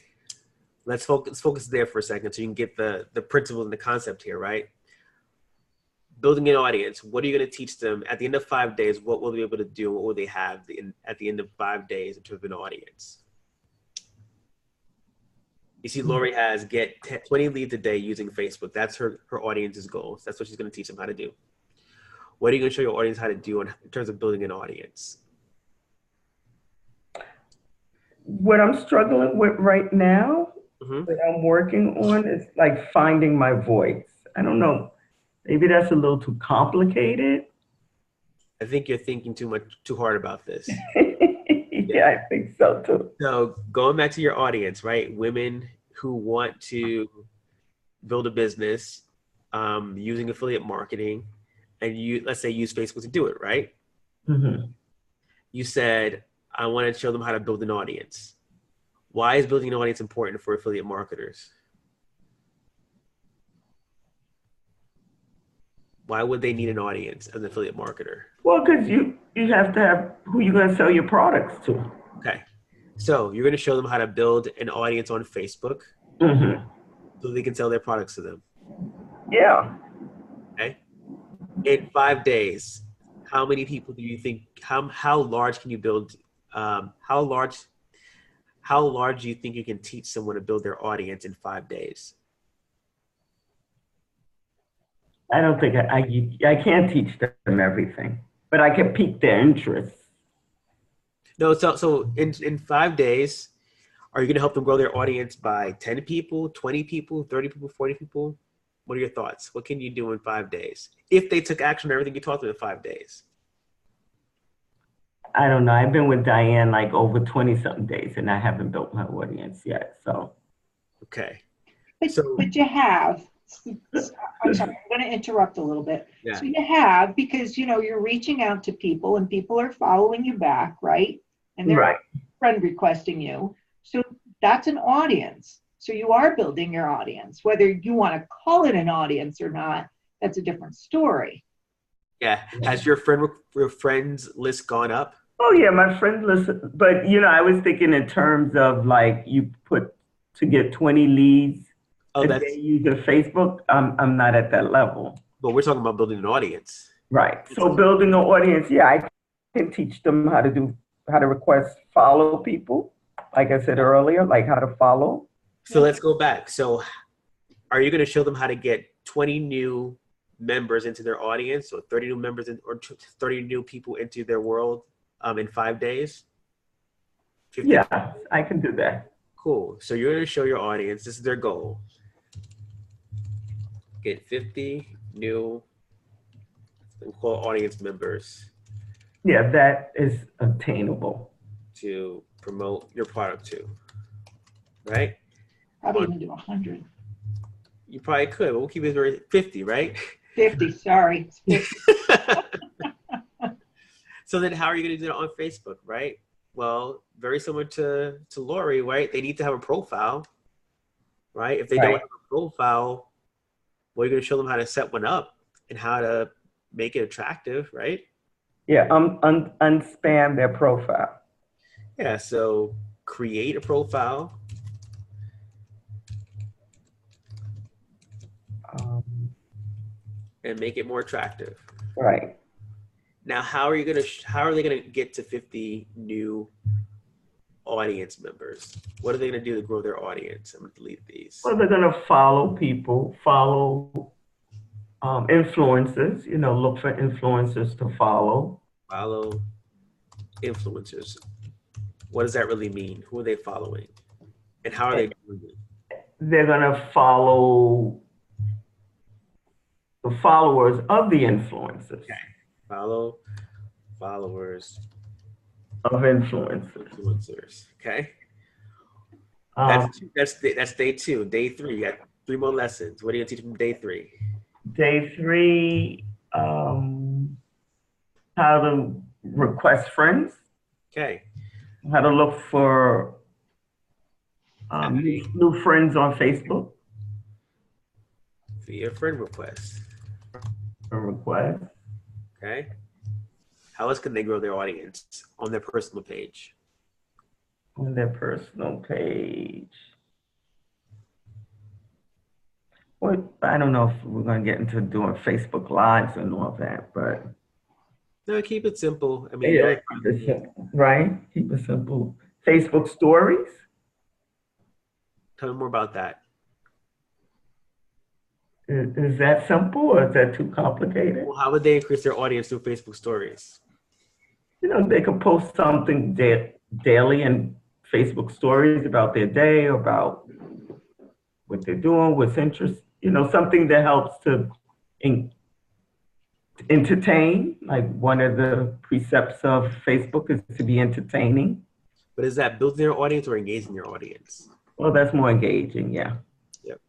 Let's focus there for a second so you can get the principle and the concept here, right? Building an audience. What are you going to teach them at the end of 5 days? What will they be able to do? What will they have at the end of 5 days in terms of an audience? You see, Lori has get 20 leads a day using Facebook. That's her audience's goal. That's what she's going to teach them how to do. What are you going to show your audience how to do in terms of building an audience? What I'm struggling with right now, that I'm working on, is like finding my voice. I don't know. Maybe that's a little too complicated. I think you're thinking too hard about this. Yeah, I think so too. So going back to your audience, right? Women who want to build a business using affiliate marketing, and let's say use Facebook to do it, right? Mm-hmm. You said, I want to show them how to build an audience. Why is building an audience important for affiliate marketers? Why would they need an audience as an affiliate marketer? Well, because you have to have who you're going to sell your products to. Okay. So you're going to show them how to build an audience on Facebook so they can sell their products to them. Yeah. Okay. In 5 days, how many people do you think, how large can you build, how large do you think you can teach someone to build their audience in 5 days? I don't think I can't teach them everything, but I can pique their interest. No, so in 5 days, are you going to help them grow their audience by 10 people, 20 people, 30 people, 40 people? What are your thoughts? What can you do in 5 days? If they took action on everything you taught them in 5 days. I don't know. I've been with Diane like over 20-something days, and I haven't built my audience yet. So. Okay. But you have. I'm sorry, I'm going to interrupt a little bit. Yeah. So you have, because you're reaching out to people and people are following you back, right? And they're friend requesting you. So that's an audience. So you are building your audience. Whether you want to call it an audience or not, that's a different story. Yeah. Has your friends list gone up? Oh yeah, my friend list. But I was thinking in terms of like you put to get 20 leads. Oh, if they use Facebook, I'm not at that level. But we're talking about building an audience. Right. So building an audience, yeah, I can teach them how to request follow people. Like I said earlier, like how to follow. So let's go back. So are you going to show them how to get 20 new members into their audience, or 30 new members or 30 new people into their world in 5 days? 50? Yeah, I can do that. Cool. So you're going to show your audience. This is their goal. Get 50 new audience members. Yeah, that is obtainable. To promote your product to, right? Probably even do 100. You probably could, but we'll keep it very 50, right? 50, sorry. 50. So then how are you going to do it on Facebook, right? Well, very similar to Lori, right? They need to have a profile, right? If they don't have a profile, well, you're going to show them how to set one up and how to make it attractive, right? Yeah, unspam their profile. Yeah, so create a profile. And make it more attractive. Right. Now, how are they going to get to 50 new audience members? What are they going to do to grow their audience? I'm going to delete these. Well, they're going to follow people, follow influencers, look for influencers to follow. Follow influencers. What does that really mean? Who are they following? And how are they doing it? They're going to follow the followers of the influencers. Okay. Follow followers of influencers. Okay. Um, That's day 2. Day 3, you got 3 more lessons. What are you gonna teach from day 3? Day 3, how to request friends, Okay. how to look for new friends on Facebook Via friend request. or request. Okay. How else can they grow their audience on their personal page? On their personal page. Well, I don't know if we're going to get into doing Facebook Lives and all that, but No, keep it simple. I mean, yeah, keep it simple, right? Keep it simple. Facebook Stories. tell me more about that. Is that simple or is that too complicated? Well, how would they increase their audience through Facebook stories? You know, they could post something daily in Facebook Stories about their day, about what they're doing, what's interest, you know, something that helps to entertain. Like one of the precepts of Facebook is to be entertaining. But is that building their audience or engaging your audience? Well, that's more engaging. Yeah. Yep.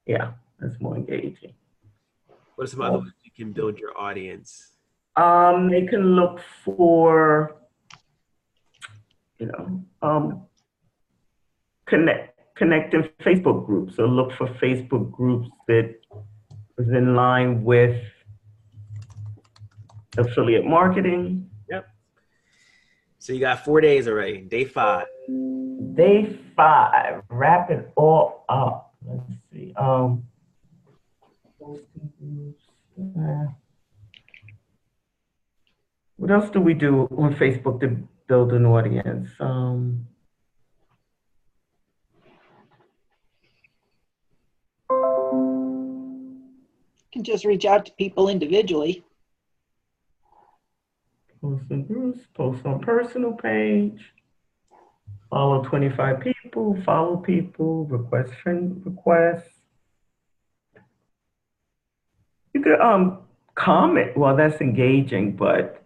Yeah, that's more engaging. What are some other ways you can build your audience? They can look for, you know, connecting Facebook groups. So look for Facebook groups that is in line with affiliate marketing. Yep. So you got 4 days already. Day 5. Day 5, wrap it all up. Let's see. What else do we do on Facebook to build an audience? You can just reach out to people individually. Post in groups, post on personal page, follow 25 people, follow people, request friend requests. You could comment. Well, that's engaging, but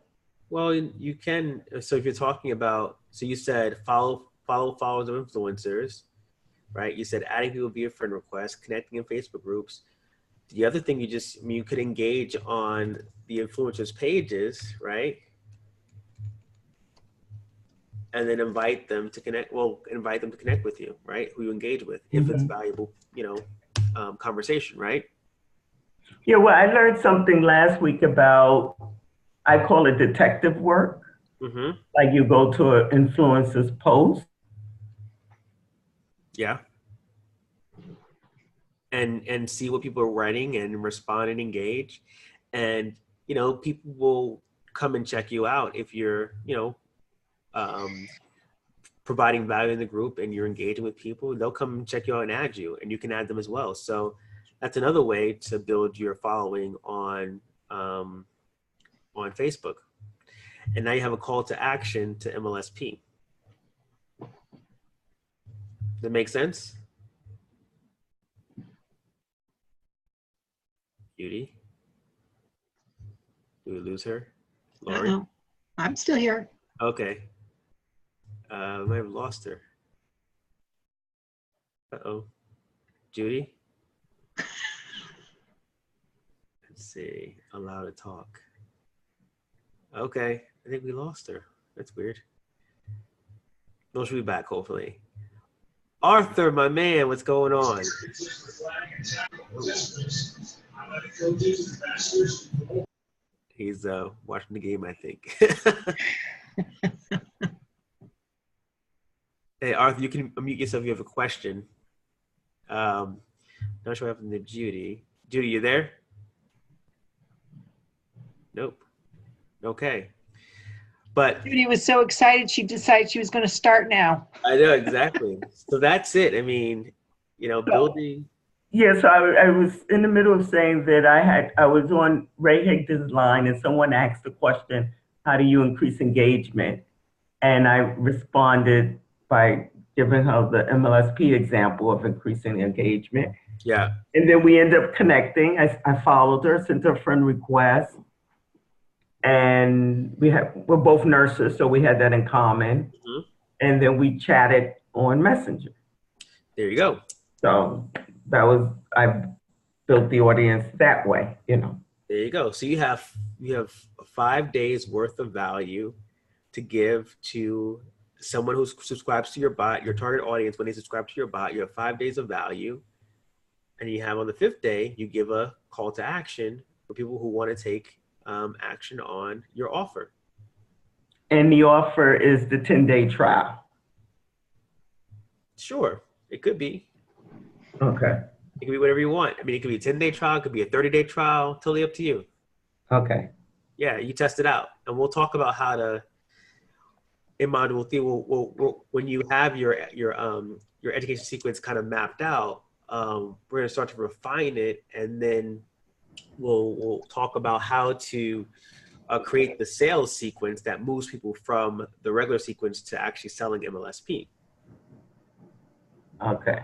Well, you can. So if you're talking about, so you said follow followers of influencers, right? You said adding people via friend request, connecting in Facebook groups. The other thing you could engage on the influencers' pages, right? And then invite them to connect. Well, invite them to connect with you, right? Who you engage with, if it's valuable, conversation, right? yeah, well, I learned something last week about, I call it detective work. Mm-hmm. Like you go to an influencer's post. Yeah. And see what people are writing and respond and engage. And, people will come and check you out if you're, providing value in the group and you're engaging with people. They'll come and check you out and add you, and you can add them as well. So that's another way to build your following on Facebook. And now you have a call to action to MLSP. That make sense? Beauty? Do we lose her? Laurie? Uh-oh. I'm still here. Okay. I might have lost her. Uh-oh. Judy? Let's see. Allow to talk. Okay. I think we lost her. That's weird. No, she'll be back, hopefully. Arthur, my man, what's going on? He's watching the game, I think. Hey, Arthur, you can unmute yourself if you have a question. Not sure what happened to Judy. Judy, you there? Nope. Okay. But Judy was so excited, she decided she was going to start now. I know, exactly. So that's it. I mean, building. Yes, I was in the middle of saying that I was on Ray Higdon's line and someone asked the question, how do you increase engagement? And I responded by giving her the MLSP example of increasing engagement. Yeah. And then we ended up connecting. I followed her, sent her a friend request. And we're both nurses, so we had that in common. Mm-hmm. And then we chatted on Messenger. There you go. So I built the audience that way, you know. There you go. So you have 5 days worth of value to give to someone who subscribes to your bot, your target audience. When they subscribe to your bot, you have 5 days of value. And you have on the 5th day, you give a call to action for people who want to take action on your offer. And the offer is the 10-day trial. Sure, it could be. Okay. It could be whatever you want. I mean, it could be a 10-day trial, it could be a 30-day trial, totally up to you. Okay. Yeah, you test it out. And we'll talk about how to, in module 3, when you have your education sequence kind of mapped out, we're going to start to refine it, and then we'll talk about how to create the sales sequence that moves people from the regular sequence to actually selling MLSP. Okay.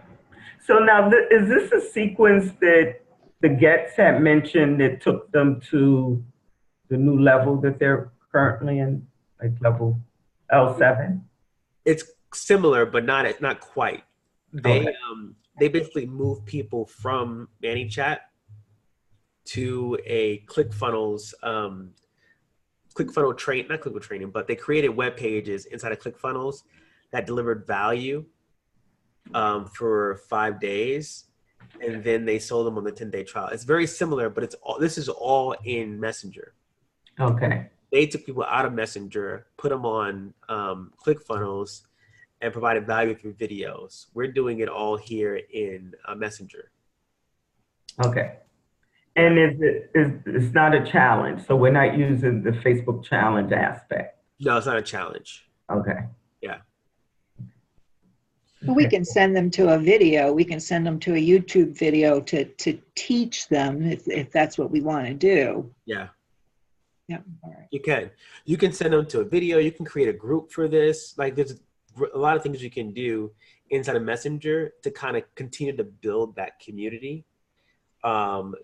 So now, is this a sequence that the Getz had mentioned that took them to the new level that they're currently in, like level L7? It's similar, but not quite. They Okay. they basically move people from ManyChat to a ClickFunnels ClickFunnels train, not ClickFunnels training, but they created web pages inside of ClickFunnels that delivered value for 5 days, and then they sold them on the 10-day trial. It's very similar, but this is all in Messenger. Okay. They took people out of Messenger, put them on ClickFunnels, and provided value through videos. We're doing it all here in Messenger. Okay. And it's not a challenge, so we're not using the Facebook challenge aspect. No, it's not a challenge. Okay. Yeah. We can send them to a video. We can send them to a YouTube video to teach them if that's what we want to do. Yeah. Yeah. All right. You can send them to a video. You can create a group for this. Like, there's a lot of things you can do inside of Messenger to kind of continue to build that community.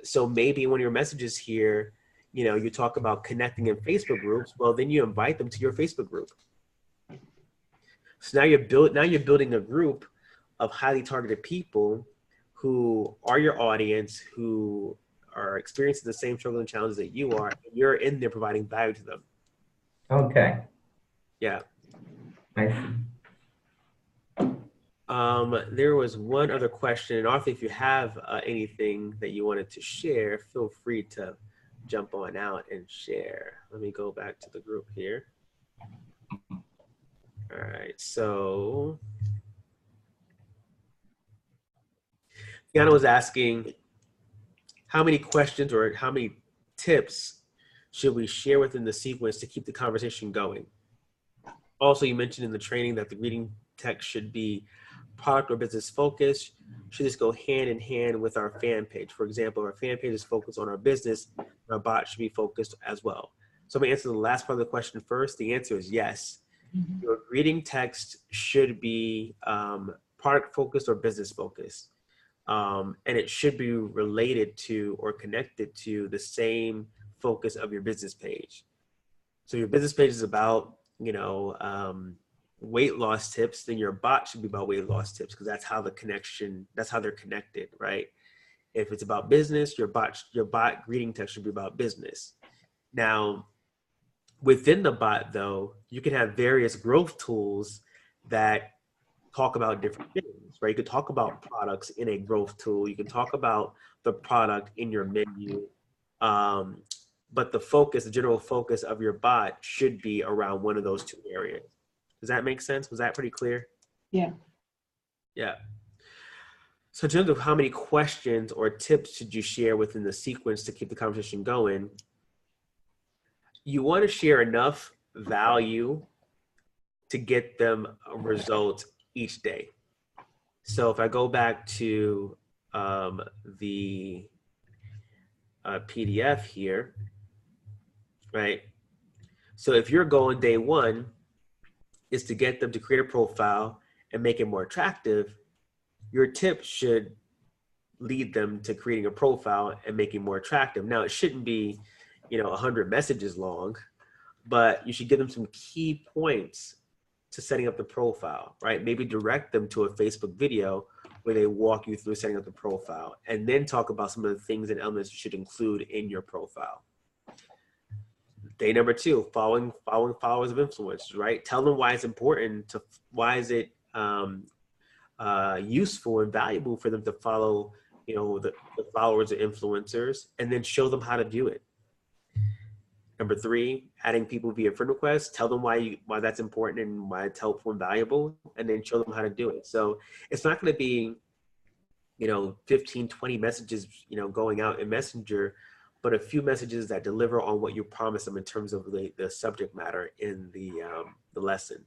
So maybe one of your messages here, you talk about connecting in Facebook groups. Well, then you invite them to your Facebook group. So now you're building a group of highly targeted people who are your audience, who are experiencing the same struggles and challenges that you are. And you're in there providing value to them. Okay. Yeah. I see. There was one other question, and Arthur, if you have anything that you wanted to share, feel free to jump on out and share. Let me go back to the group here. All right, so Fiona was asking how many questions or how many tips should we share within the sequence to keep the conversation going? Also, you mentioned in the training that the greeting text should be product or business focused. Should this go hand in hand with our fan page? For example, our fan page is focused on our business, our bot should be focused as well. So I'm gonna answer the last part of the question first. The answer is yes. Mhm. Your greeting text should be product focused or business focused. And it should be related to or connected to the same focus of your business page. So your business page is about, weight loss tips, then your bot should be about weight loss tips, because that's how they're connected, right? If it's about business, your bot greeting text should be about business. Now, within the bot though, you can have various growth tools that talk about different things, right? You could talk about products in a growth tool. You can talk about the product in your menu. But the general focus of your bot should be around one of those two areas. Does that make sense? Was that pretty clear? Yeah. Yeah. So in terms of how many questions or tips should you share within the sequence to keep the conversation going, you want to share enough value to get them a result each day. So if I go back to the PDF here, right? So if your goal in day one is to get them to create a profile and make it more attractive, your tips should lead them to creating a profile and making it more attractive. Now, it shouldn't be, 100 messages long, but you should give them some key points to setting up the profile, right? Maybe direct them to a Facebook video where they walk you through setting up the profile, and then talk about some of the things and elements you should include in your profile. Day number 2, following followers of influencers, right? Tell them why it's important why is it useful and valuable for them to follow, the followers of influencers, and then show them how to do it. Number 3, adding people via friend requests. Tell them why that's important and why it's helpful and valuable, and then show them how to do it. So it's not going to be, 15, 20 messages, going out in Messenger, but a few messages that deliver on what you promise them in terms of the subject matter in the lesson.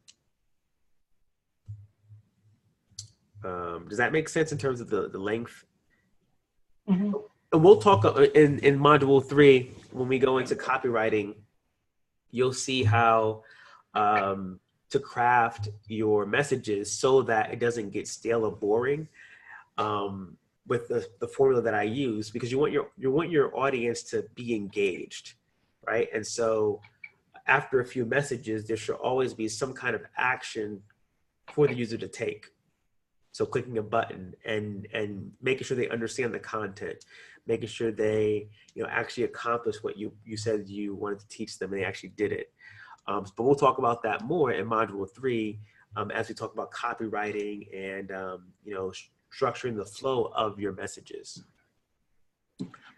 Does that make sense in terms of the length? Mm-hmm. And we'll talk in module 3, when we go into copywriting, you'll see how to craft your messages so that it doesn't get stale or boring with the formula that I use, because you want your audience to be engaged, right? And so after a few messages, there should always be some kind of action for the user to take. So clicking a button and making sure they understand the content, making sure they actually accomplish what you said you wanted to teach them, and they actually did it. But we'll talk about that more in module 3 as we talk about copywriting and structuring the flow of your messages.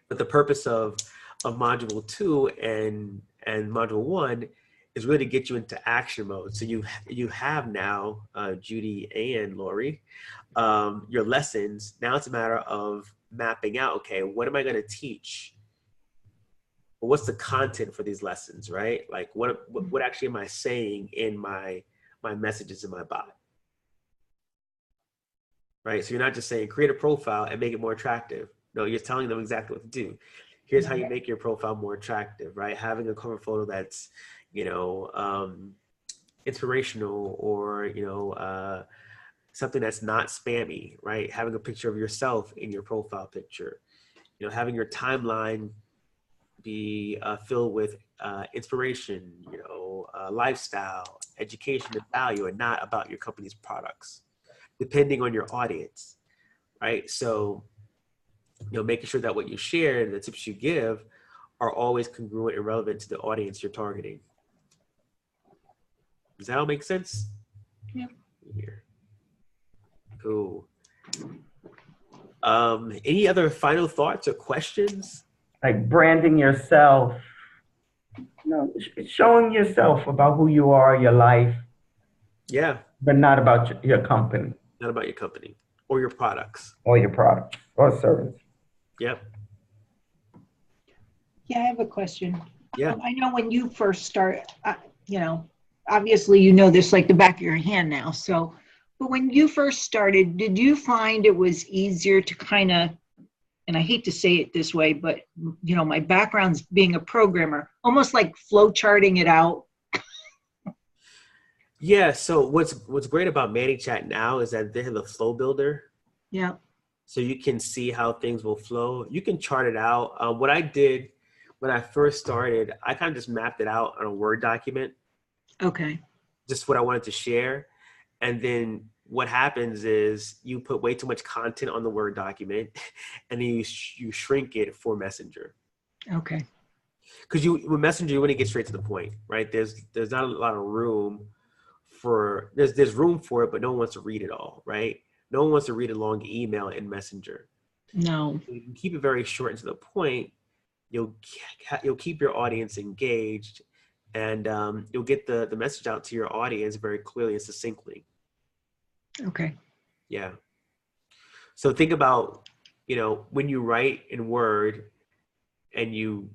But the purpose of module 2 and module 1 is really to get you into action mode. So you have now, Judy and Lori, your lessons. Now it's a matter of mapping out, okay, what am I going to teach? What's the content for these lessons, right? Like what actually am I saying in my messages in my bot? Right? So you're not just saying create a profile and make it more attractive. No, you're telling them exactly what to do. Here's how you make your profile more attractive, right? Having a cover photo that's, inspirational, or, something that's not spammy, right? Having a picture of yourself in your profile picture, having your timeline be filled with inspiration, lifestyle, education, and value, and not about your company's products, depending on your audience, right? So, making sure that what you share and the tips you give are always congruent and relevant to the audience you're targeting. Does that all make sense? Yeah. Here. Cool. Any other final thoughts or questions? Like branding yourself, showing yourself about who you are, your life. Yeah. But not about your company. Not about your company or your products. Or your product or service. Yep. Yeah, I have a question. Yeah. I know when you first start, obviously this like the back of your hand now. So, but when you first started, did you find it was easier to kind of, and I hate to say it this way, but my background's being a programmer, almost like flow charting it out? Yeah. So what's great about ManyChat now is that they have the flow builder. Yeah. So you can see how things will flow. You can chart it out. What I did when I first started, I kind of just mapped it out on a Word document. Okay. Just what I wanted to share. And then what happens is you put way too much content on the Word document, and then you shrink it for Messenger. Okay. Because with Messenger, you want to get straight to the point, right? There's not a lot of room for, there's room for it, but no one wants to read it all, right? No one wants to read a long email in Messenger. No. So you can keep it very short and to the point. You'll keep your audience engaged, and you'll get the message out to your audience very clearly and succinctly. Okay. Yeah. So think about, when you write in Word and you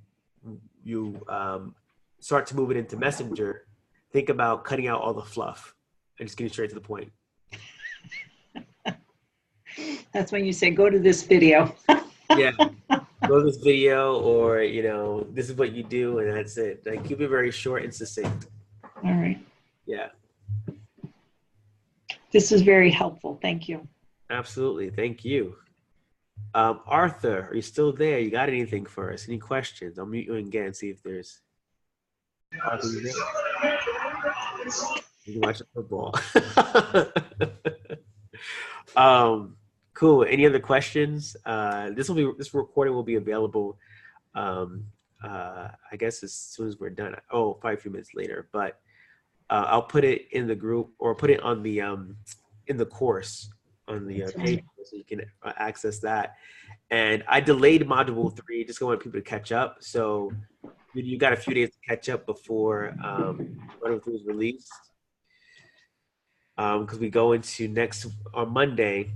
start to move it into Messenger, think about cutting out all the fluff and just getting straight to the point. That's when you say, go to this video. Yeah. Go to this video, or, this is what you do, and that's it. Like, keep it very short and succinct. All right. Yeah. This is very helpful. Thank you. Absolutely. Thank you. Arthur, are you still there? You got anything for us? Any questions? I'll mute you again and see if there's... Arthur, you there? You can watch the football. Cool. Any other questions? This recording will be available. I guess as soon as we're done. Oh, probably a few minutes later. But I'll put it in the group or put it on the in the course on the page so you can access that. And I delayed module 3 just want people to catch up. So you got a few days to catch up before module 3 is released. Because we go into on Monday,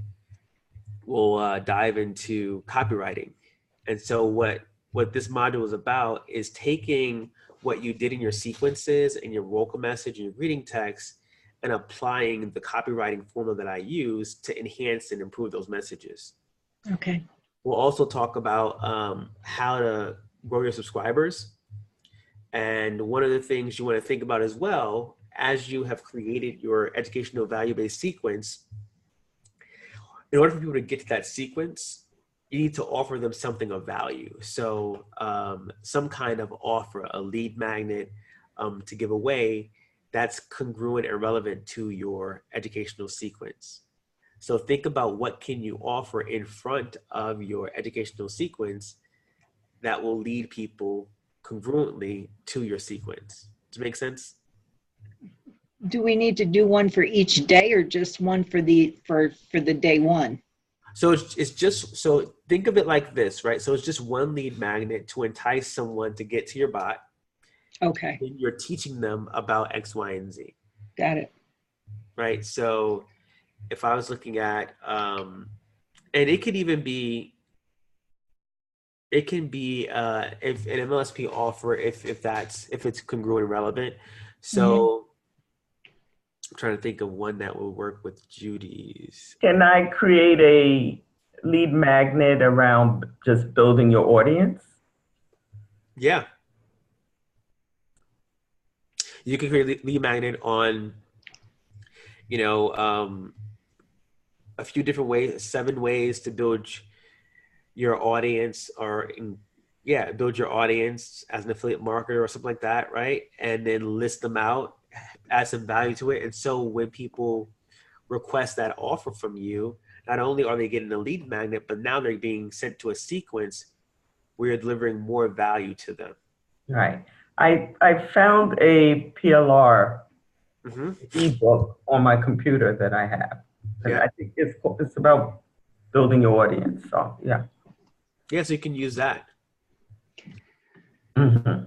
we'll dive into copywriting. And so what this module is about is taking what you did in your sequences and your welcome message and your greeting text and applying the copywriting formula that I use to enhance and improve those messages. Okay. We'll also talk about how to grow your subscribers. And one of the things you want to think about as well, as you have created your educational value-based sequence, in order for people to get to that sequence, you need to offer them something of value. So some kind of offer, a lead magnet to give away that's congruent and relevant to your educational sequence. So think about what can you offer in front of your educational sequence that will lead people congruently to your sequence. Does it make sense? Do we need to do one for each day or just one for the day one? So it's just, so think of it like this, right? So it's just one lead magnet to entice someone to get to your bot. Okay. And you're teaching them about X, Y, and Z. Got it. Right. So if I was looking at, and it could even be, it can be if an MLSP offer, if it's congruent and relevant. So I'm trying to think of one that will work with Judy's. Can I create a lead magnet around just building your audience? Yeah. You can create a lead magnet on, a few different ways, 7 ways to build your audience build your audience as an affiliate marketer or something like that, right? And then list them out, add some value to it. And so when people request that offer from you, not only are they getting a lead magnet, but now they're being sent to a sequence where you're delivering more value to them. Right. I found a PLR ebook on my computer that I have. And I think it's about building your audience. So yeah. Yeah, so you can use that. Okay.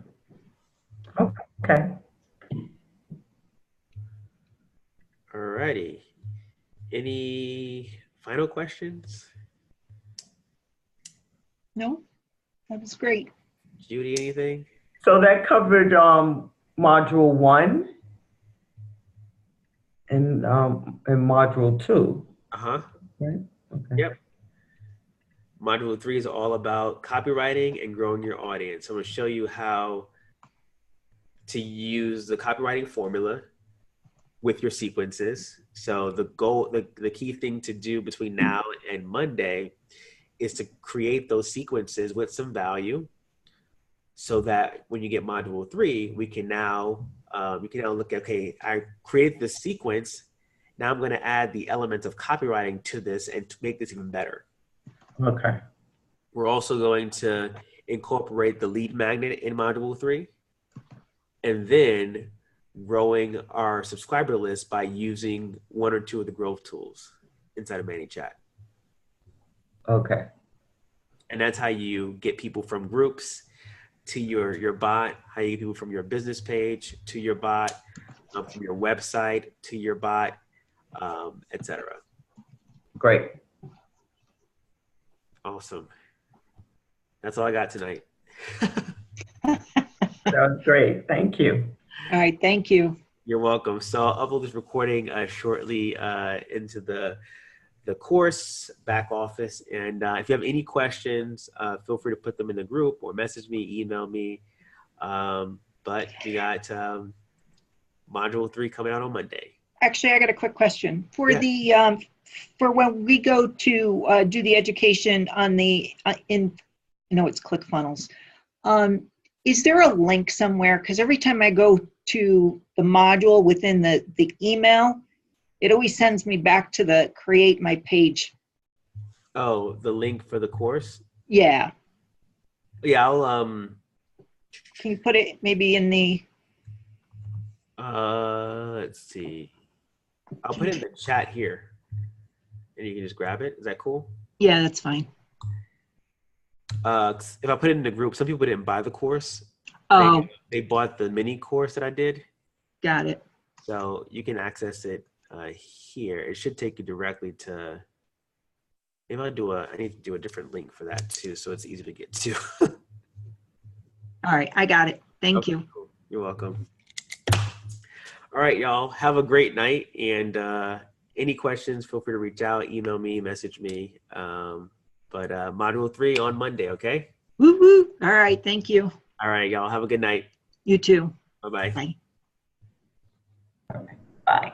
Alrighty. Any final questions? No, that was great. Judy, anything? So that covered module 1 and module 2. Uh-huh. Right? Okay. Yep. Module 3 is all about copywriting and growing your audience. I'm going to show you how to use the copywriting formula with your sequences. So the key thing to do between now and Monday is to create those sequences with some value so that when you get module 3, we can now look at, okay, I created this sequence. Now I'm going to add the element of copywriting to this and to make this even better. Okay. We're also going to incorporate the lead magnet in module 3 and then growing our subscriber list by using 1 or 2 of the growth tools inside of ManyChat. Okay. And that's how you get people from groups to your bot, how you get people from your business page to your bot, from your website to your bot, etc. Great. Awesome. That's all I got tonight. That was great. Thank you. All right. Thank you. You're welcome. So I'll upload this recording shortly into the course back office. And if you have any questions, feel free to put them in the group or message me, email me. But we got module 3 coming out on Monday. Actually, I got a quick question for for when we go to do the education on the it's ClickFunnels. Is there a link somewhere? Because every time I go to the module within the email, it always sends me back to the create my page Oh, the link for the course? Yeah. Yeah, I'll Can you put it maybe in the, let's see. I'll put it in the chat here and you can just grab it. Is that cool? yeah, that's fine. If I put it in the group, some people didn't buy the course. Oh, They bought the mini course that I did. got it. So you can access it here. It should take you directly to, maybe I need to do a different link for that too, so it's easy to get to. All right, I got it. Thank Okay, you. cool. You're welcome. All right, y'all. Have a great night. And any questions, feel free to reach out, email me, message me. But Module 3 on Monday, okay? Woo woo. All right, thank you. All right, y'all. Have a good night. You too. Bye-bye. Bye. Bye.